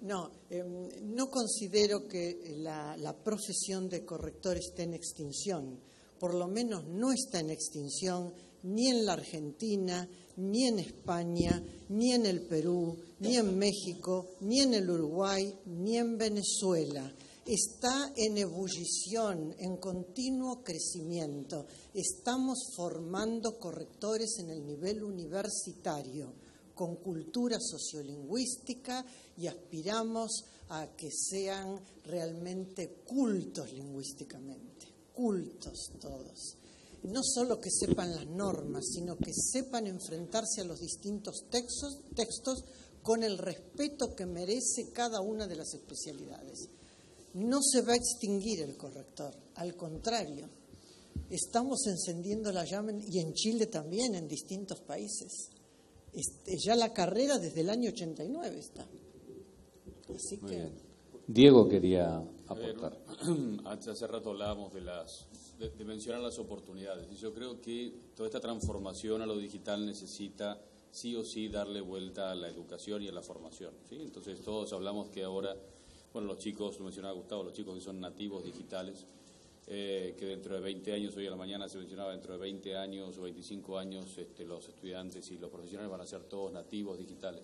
No considero que la profesión de corrector esté en extinción. Por lo menos no está en extinción ni en la Argentina, ni en España, ni en el Perú, ni en México, ni en el Uruguay, ni en Venezuela. Está en ebullición, en continuo crecimiento. Estamos formando correctores en el nivel universitario, con cultura sociolingüística, y aspiramos a que sean realmente cultos lingüísticamente, cultos todos. No solo que sepan las normas, sino que sepan enfrentarse a los distintos textos con el respeto que merece cada una de las especialidades. No se va a extinguir el corrector, al contrario, estamos encendiendo la llama, y en Chile también, en distintos países. Ya la carrera desde el año 89 está. Así Muy que... bien. Diego quería aportar. Hace rato hablábamos de mencionar las oportunidades, y yo creo que toda esta transformación a lo digital necesita sí o sí darle vuelta a la educación y a la formación, ¿sí? Entonces todos hablamos que ahora, bueno, los chicos, lo mencionaba Gustavo, los chicos que son nativos digitales, que dentro de 20 años, hoy a la mañana se mencionaba, dentro de 20 años o 25 años los estudiantes y los profesionales van a ser todos nativos digitales.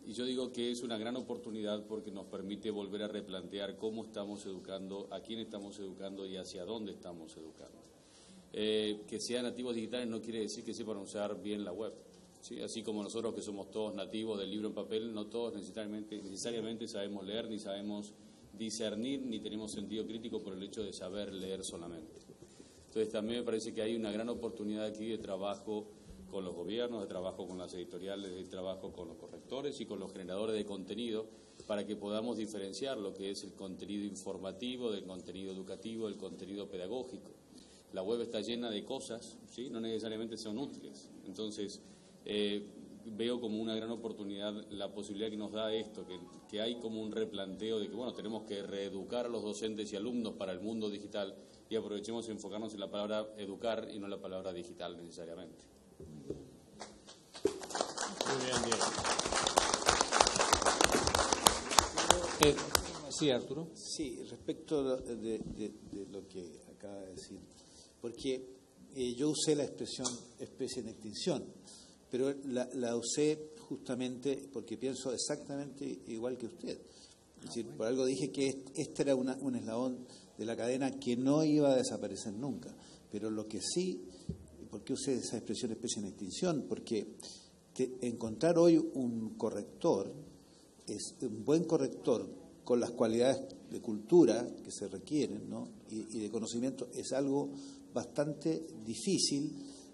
Y yo digo que es una gran oportunidad porque nos permite volver a replantear cómo estamos educando, a quién estamos educando y hacia dónde estamos educando. Que sean nativos digitales no quiere decir que sepan usar bien la web, ¿sí? Así como nosotros que somos todos nativos del libro en papel, no todos necesariamente sabemos leer, ni sabemos discernir, ni tenemos sentido crítico por el hecho de saber leer solamente. Entonces también me parece que hay una gran oportunidad aquí de trabajo con los gobiernos, de trabajo con las editoriales, de trabajo con los correctores y con los generadores de contenido, para que podamos diferenciar lo que es el contenido informativo del contenido educativo, del contenido pedagógico. La web está llena de cosas, ¿sí? No necesariamente son útiles. Entonces, veo como una gran oportunidad la posibilidad que nos da esto, que hay como un replanteo de que, bueno, tenemos que reeducar a los docentes y alumnos para el mundo digital, y aprovechemos de enfocarnos en la palabra educar y no en la palabra digital necesariamente. Muy bien, Diego. Sí, Arturo. Sí, respecto de lo que acaba de decir, porque yo usé la expresión especie en extinción, pero la usé justamente porque pienso exactamente igual que usted. Es decir, por algo dije que este era un eslabón de la cadena que no iba a desaparecer nunca, pero lo que sí, ¿por qué usé esa expresión especie en extinción? Porque encontrar hoy un corrector, es un buen corrector con las cualidades de cultura que se requieren, ¿no? y de conocimiento, es algo bastante difícil,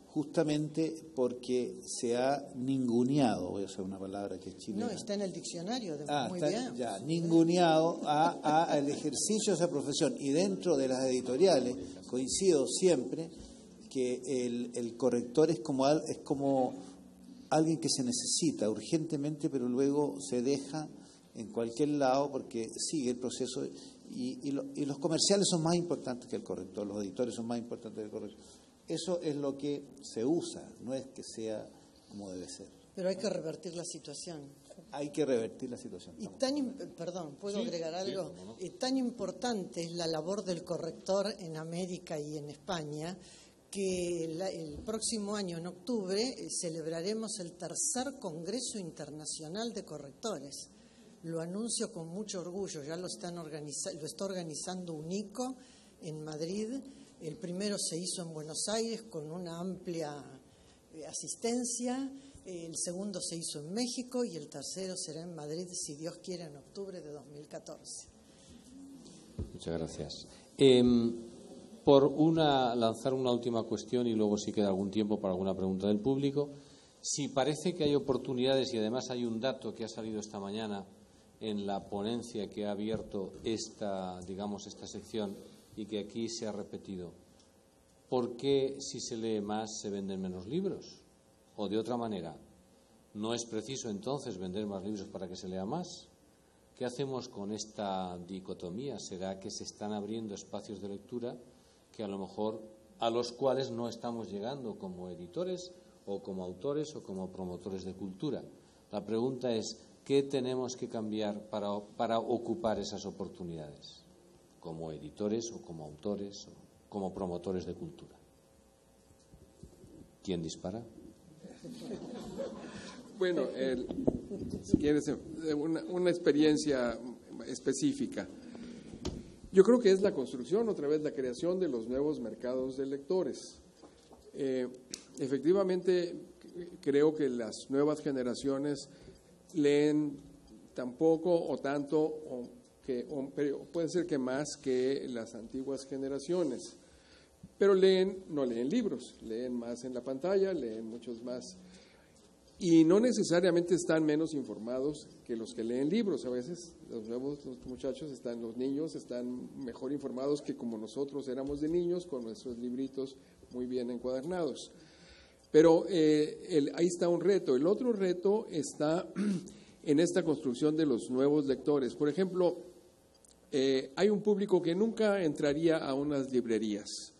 justamente porque se ha ninguneado, voy a usar una palabra que es chilena. No, está en el diccionario, muy está bien. Ya, ninguneado al ejercicio de esa profesión. Y dentro de las editoriales, coincido siempre que el corrector es como alguien que se necesita urgentemente, pero luego se deja en cualquier lado porque sigue el proceso. Y los comerciales son más importantes que el corrector, los editores son más importantes que el corrector. Eso es lo que se usa, no es que sea como debe ser. Pero hay que revertir la situación. Hay que revertir la situación. Y perdón, ¿puedo agregar algo? Sí, Tan importante es la labor del corrector en América y en España, que el próximo año, en octubre, celebraremos el tercer Congreso Internacional de Correctores. Lo anuncio con mucho orgullo, ya lo está organizando UNICO en Madrid. El primero se hizo en Buenos Aires con una amplia asistencia, el segundo se hizo en México y el tercero será en Madrid, si Dios quiere, en octubre de 2014. Muchas gracias. Lanzar una última cuestión y luego si queda algún tiempo para alguna pregunta del público. Si parece que hay oportunidades y además hay un dato que ha salido esta mañana en la ponencia que ha abierto esta sección y que aquí se ha repetido, ¿por qué si se lee más se venden menos libros? O de otra manera, ¿no es preciso entonces vender más libros para que se lea más? ¿Qué hacemos con esta dicotomía? ¿Será que se están abriendo espacios de lectura que a lo mejor a los cuales no estamos llegando como editores o como autores o como promotores de cultura? La pregunta es, ¿qué tenemos que cambiar para ocupar esas oportunidades como editores o como autores o como promotores de cultura? ¿Quién dispara? Bueno, si quieres una experiencia específica. Yo creo que es la construcción, otra vez la creación de los nuevos mercados de lectores. Efectivamente, creo que las nuevas generaciones leen tan poco o tanto, pero puede ser que más que las antiguas generaciones. Pero no leen libros, leen más en la pantalla, leen muchos más. Y no necesariamente están menos informados que los que leen libros. A veces los niños están mejor informados que como nosotros éramos de niños, con nuestros libritos muy bien encuadernados. Pero ahí está un reto. El otro reto está en esta construcción de los nuevos lectores. Por ejemplo, hay un público que nunca entraría a unas librerías.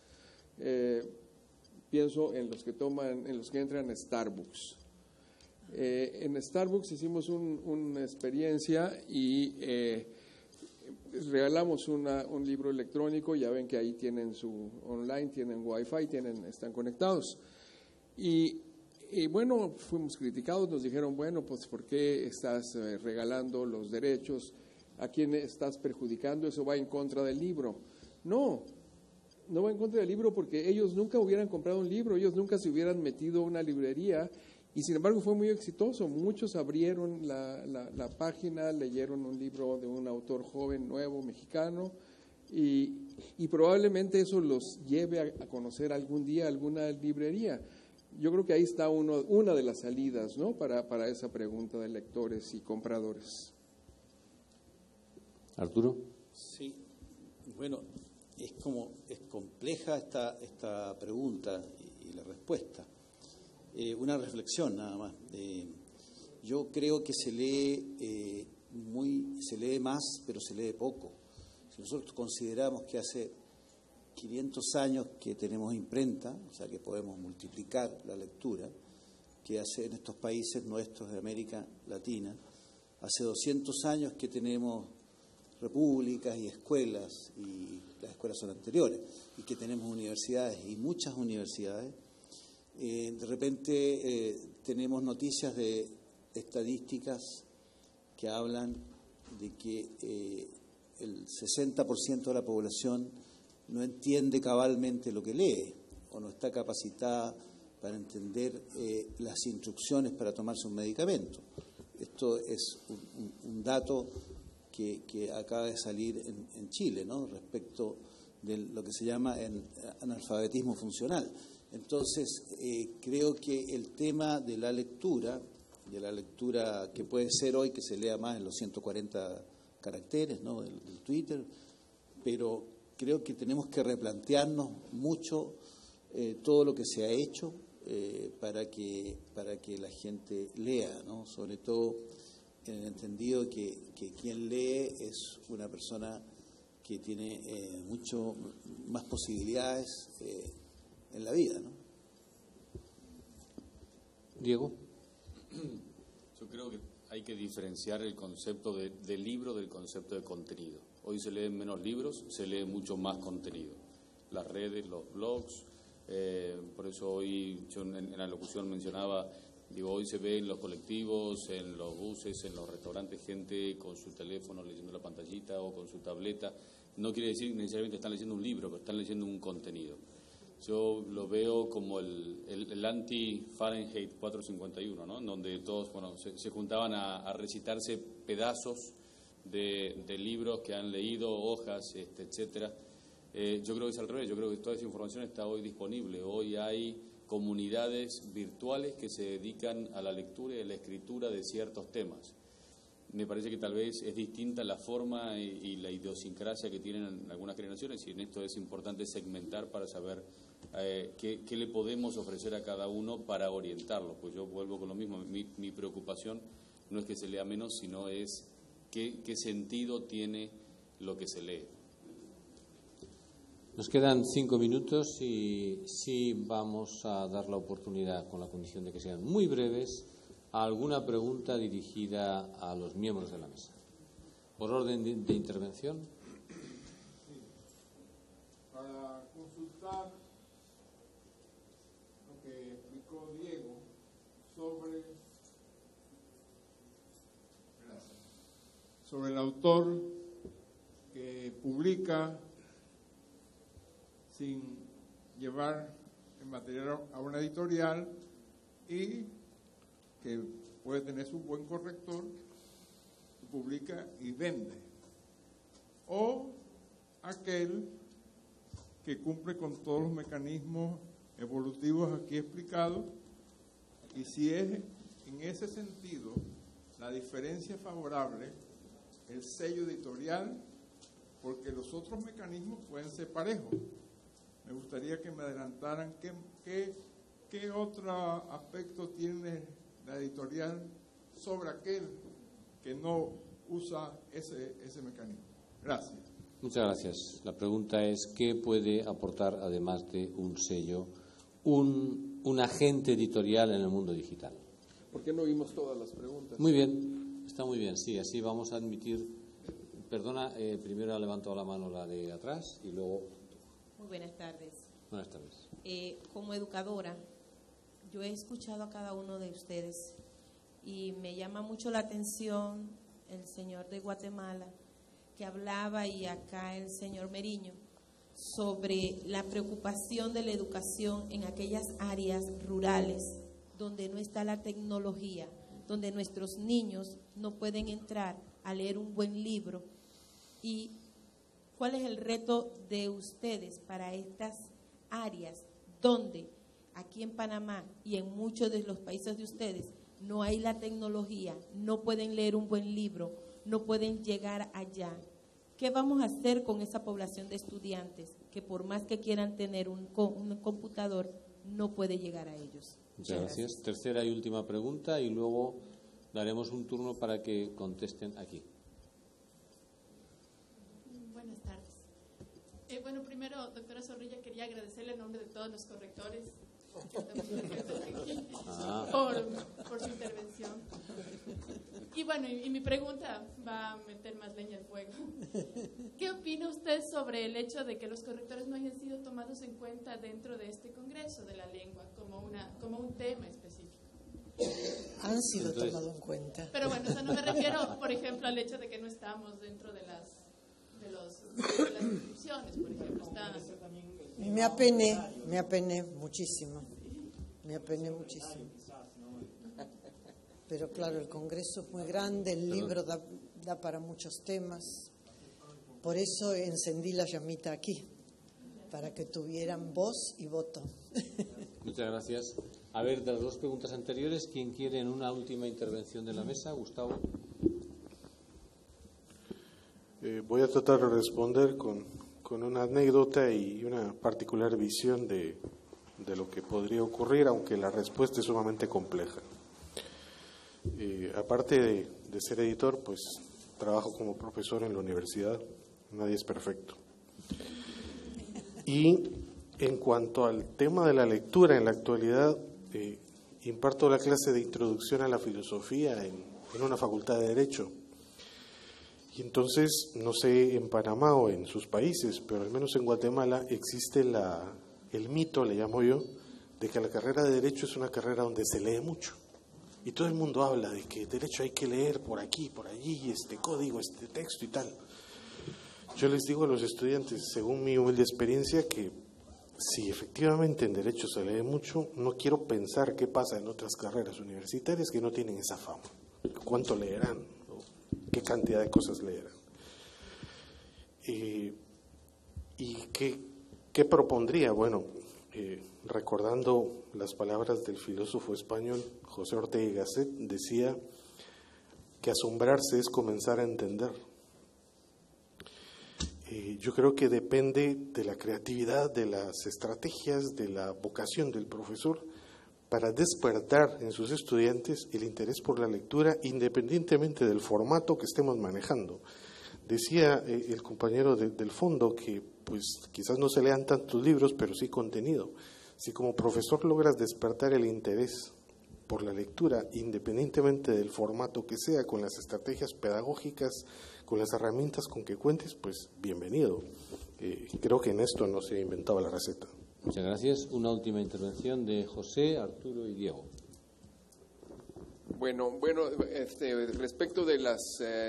Pienso en los que entran a Starbucks. En Starbucks hicimos una experiencia y regalamos un libro electrónico. Ya ven que ahí tienen su online, tienen Wi-Fi, están conectados. Y bueno, fuimos criticados, nos dijeron, bueno, pues ¿por qué estás regalando los derechos? ¿A quién estás perjudicando? Eso va en contra del libro. No va en contra del libro porque ellos nunca hubieran comprado un libro, ellos nunca se hubieran metido a una librería y sin embargo fue muy exitoso. Muchos abrieron la página, leyeron un libro de un autor joven, nuevo, mexicano y probablemente eso los lleve a conocer algún día alguna librería. Yo creo que ahí está una de las salidas, ¿no? para esa pregunta de lectores y compradores. Arturo. Sí, bueno, es compleja esta pregunta y la respuesta. Una reflexión nada más. Yo creo que se lee más, pero se lee poco. Si nosotros consideramos que hace 500 años que tenemos imprenta, o sea que podemos multiplicar la lectura, que hace en estos países nuestros de América Latina, hace 200 años que tenemos repúblicas y escuelas, y las escuelas son anteriores, y que tenemos universidades y muchas universidades, de repente tenemos noticias de estadísticas que hablan de que el 60% de la población no entiende cabalmente lo que lee o no está capacitada para entender las instrucciones para tomarse un medicamento. Esto es un dato que acaba de salir en Chile, ¿no? Respecto de lo que se llama analfabetismo funcional. Entonces, creo que el tema de la lectura que puede ser hoy que se lea más en los 140 caracteres, ¿no? del Twitter, pero creo que tenemos que replantearnos mucho todo lo que se ha hecho para que la gente lea, ¿no? Sobre todo en el entendido que quien lee es una persona que tiene mucho más posibilidades en la vida, ¿no? Diego. Yo creo que hay que diferenciar el concepto de libro del concepto de contenido. Hoy se leen menos libros, se lee mucho más contenido. Las redes, los blogs, Por eso hoy yo en la locución mencionaba, digo, hoy se ve en los colectivos, en los buses, en los restaurantes, gente con su teléfono leyendo la pantallita o con su tableta. No quiere decir necesariamente están leyendo un libro, pero están leyendo un contenido. Yo lo veo como el anti-Fahrenheit 451, ¿no? En donde todos se juntaban a recitarse pedazos de libros que han leído, hojas, etcétera. Yo creo que es al revés. Yo creo que toda esa información está hoy disponible. Hoy hay comunidades virtuales que se dedican a la lectura y a la escritura de ciertos temas. Me parece que tal vez es distinta la forma y la idiosincrasia que tienen algunas generaciones, y en esto es importante segmentar para saber qué le podemos ofrecer a cada uno para orientarlo. Pues yo vuelvo con lo mismo. Mi preocupación no es que se lea menos, sino es qué sentido tiene lo que se lee. Nos quedan 5 minutos y sí vamos a dar la oportunidad, con la condición de que sean muy breves, a alguna pregunta dirigida a los miembros de la mesa. Por orden de intervención. Sí. Para consultar lo que explicó Diego sobre el autor que publica sin llevar el material a una editorial y que puede tener su buen corrector, publica y vende, o aquel que cumple con todos los mecanismos evolutivos aquí explicados, y si es en ese sentido la diferencia favorable, el sello editorial, porque los otros mecanismos pueden ser parejos. Me gustaría que me adelantaran qué otro aspecto tiene la editorial sobre aquel que no usa ese mecanismo. Gracias. Muchas gracias. La pregunta es, ¿qué puede aportar, además de un sello, un agente editorial en el mundo digital? ¿Por qué no oímos todas las preguntas? Muy bien, está muy bien, sí, así vamos a admitir. Perdona, primero ha levantado la mano la de atrás y luego... Muy buenas tardes. Buenas tardes. Como educadora, yo he escuchado a cada uno de ustedes y me llama mucho la atención el señor de Guatemala que hablaba, y acá el señor Meriño, sobre la preocupación de la educación en aquellas áreas rurales donde no está la tecnología, donde nuestros niños no pueden entrar a leer un buen libro. ¿Y cuál es el reto de ustedes para estas áreas donde aquí en Panamá y en muchos de los países de ustedes no hay la tecnología, no pueden leer un buen libro, no pueden llegar allá? ¿Qué vamos a hacer con esa población de estudiantes que por más que quieran tener un computador no puede llegar a ellos? Muchas gracias. Tercera y última pregunta y luego daremos un turno para que contesten aquí. Buenas tardes. Bueno, primero, doctora Zorrilla, quería agradecerle en nombre de todos los correctores por su intervención. Y bueno, y mi pregunta va a meter más leña al fuego. ¿Qué opina usted sobre el hecho de que los correctores no hayan sido tomados en cuenta dentro de este Congreso de la Lengua como un tema específico? Han sido tomados en cuenta. Pero bueno, o sea, no me refiero, por ejemplo, al hecho de que no estamos dentro de las inscripciones, por ejemplo. Me apené muchísimo. Pero claro, el Congreso es muy grande, el libro da para muchos temas. Por eso encendí la llamita aquí, para que tuvieran voz y voto. Muchas gracias. A ver, de las dos preguntas anteriores, ¿quién quiere en una última intervención de la mesa? Gustavo. Voy a tratar de responder con una anécdota y una particular visión de lo que podría ocurrir, aunque la respuesta es sumamente compleja. Aparte de ser editor, pues trabajo como profesor en la universidad. Nadie es perfecto. Y en cuanto al tema de la lectura, en la actualidad imparto la clase de introducción a la filosofía en una facultad de Derecho. Y entonces, no sé en Panamá o en sus países, pero al menos en Guatemala existe la el mito, le llamo yo, de que la carrera de Derecho es una carrera donde se lee mucho. Y todo el mundo habla de que Derecho hay que leer por aquí, por allí, este código, este texto y tal. Yo les digo a los estudiantes, según mi humilde experiencia, que si efectivamente en Derecho se lee mucho, no quiero pensar qué pasa en otras carreras universitarias que no tienen esa fama. ¿Cuánto leerán? ¿Qué cantidad de cosas leerán? ¿Y qué propondría? Bueno, recordando las palabras del filósofo español José Ortega y Gasset, decía que asombrarse es comenzar a entender. Yo creo que depende de la creatividad, de las estrategias, de la vocación del profesor para despertar en sus estudiantes el interés por la lectura independientemente del formato que estemos manejando. Decía el compañero del fondo que pues quizás no se lean tantos libros, pero sí contenido. Si como profesor logras despertar el interés por la lectura, independientemente del formato que sea, con las estrategias pedagógicas, con las herramientas con que cuentes, pues bienvenido. Creo que en esto no se ha inventado la receta. Muchas gracias. Una última intervención de José, Arturo y Diego. Bueno, respecto de las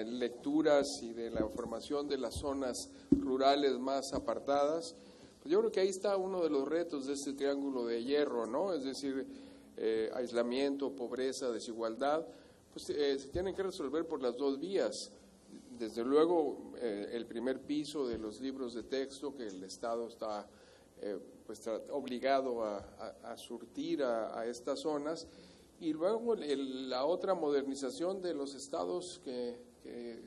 lecturas y de la formación de las zonas rurales más apartadas, pues yo creo que ahí está uno de los retos de este triángulo de hierro, ¿no? Es decir, aislamiento, pobreza, desigualdad, pues se tienen que resolver por las dos vías. Desde luego, el primer piso de los libros de texto que el Estado está obligado a surtir a estas zonas, y luego la otra modernización de los estados que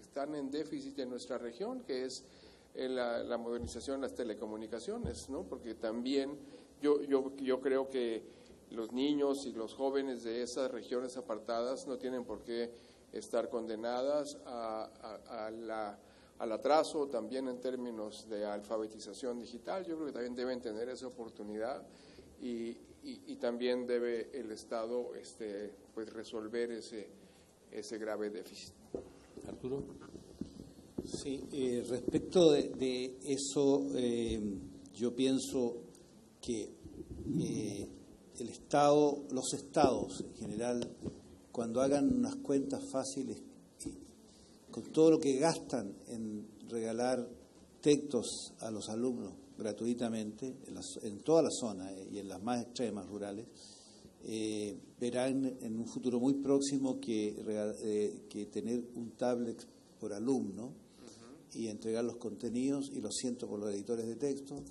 están en déficit en nuestra región, que es la modernización de las telecomunicaciones, ¿no? Porque también yo creo que los niños y los jóvenes de esas regiones apartadas no tienen por qué estar condenadas al atraso también en términos de alfabetización digital. Yo creo que también deben tener esa oportunidad y también debe el Estado pues resolver ese grave déficit. Arturo. Sí, respecto de eso, yo pienso que el Estado, los estados en general, cuando hagan unas cuentas fáciles, con todo lo que gastan en regalar textos a los alumnos gratuitamente en toda la zona y en las más extremas rurales, verán en un futuro muy próximo que tener un tablet por alumno y entregar los contenidos, y lo siento por los editores de texto,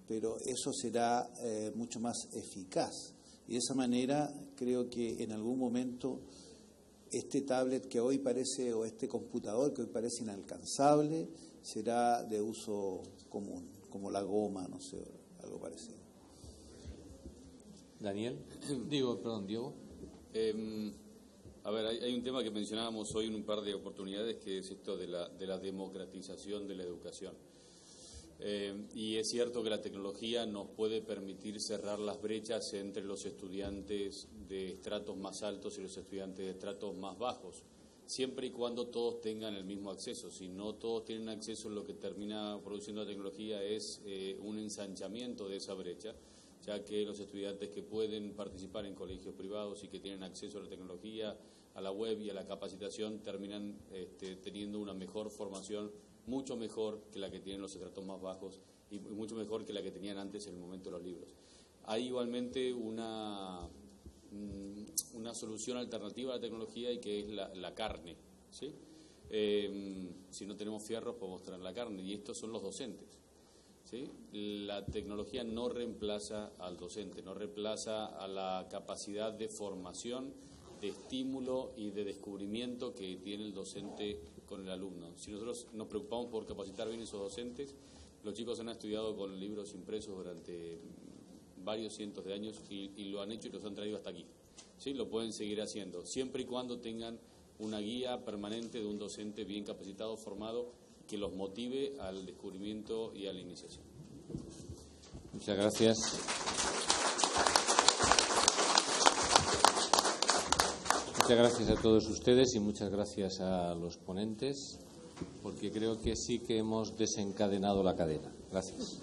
pero eso será mucho más eficaz. Y de esa manera creo que en algún momento este tablet que hoy parece, o este computador que hoy parece inalcanzable, será de uso común, como la goma, no sé, algo parecido. Diego. A ver, hay un tema que mencionábamos hoy en un par de oportunidades, que es esto de la democratización de la educación. Y es cierto que la tecnología nos puede permitir cerrar las brechas entre los estudiantes de estratos más altos y los estudiantes de estratos más bajos, siempre y cuando todos tengan el mismo acceso. Si no todos tienen acceso, lo que termina produciendo la tecnología es un ensanchamiento de esa brecha, ya que los estudiantes que pueden participar en colegios privados y que tienen acceso a la tecnología, a la web y a la capacitación, terminan teniendo una mejor formación, mucho mejor que la que tienen los estratos más bajos y mucho mejor que la que tenían antes en el momento de los libros. Hay igualmente una solución alternativa a la tecnología, y que es la carne, ¿sí? Si no tenemos fierros, podemos traer la carne, y estos son los docentes, ¿sí? La tecnología no reemplaza al docente, no reemplaza a la capacidad de formación, de estímulo y de descubrimiento que tiene el docente con el alumno. Si nosotros nos preocupamos por capacitar bien esos docentes, los chicos han estudiado con libros impresos durante varios cientos de años y lo han hecho y los han traído hasta aquí. ¿Sí? Lo pueden seguir haciendo, siempre y cuando tengan una guía permanente de un docente bien capacitado, formado, que los motive al descubrimiento y a la iniciación. Muchas gracias. Muchas gracias a todos ustedes y muchas gracias a los ponentes, porque creo que sí que hemos desencadenado la cadena. Gracias.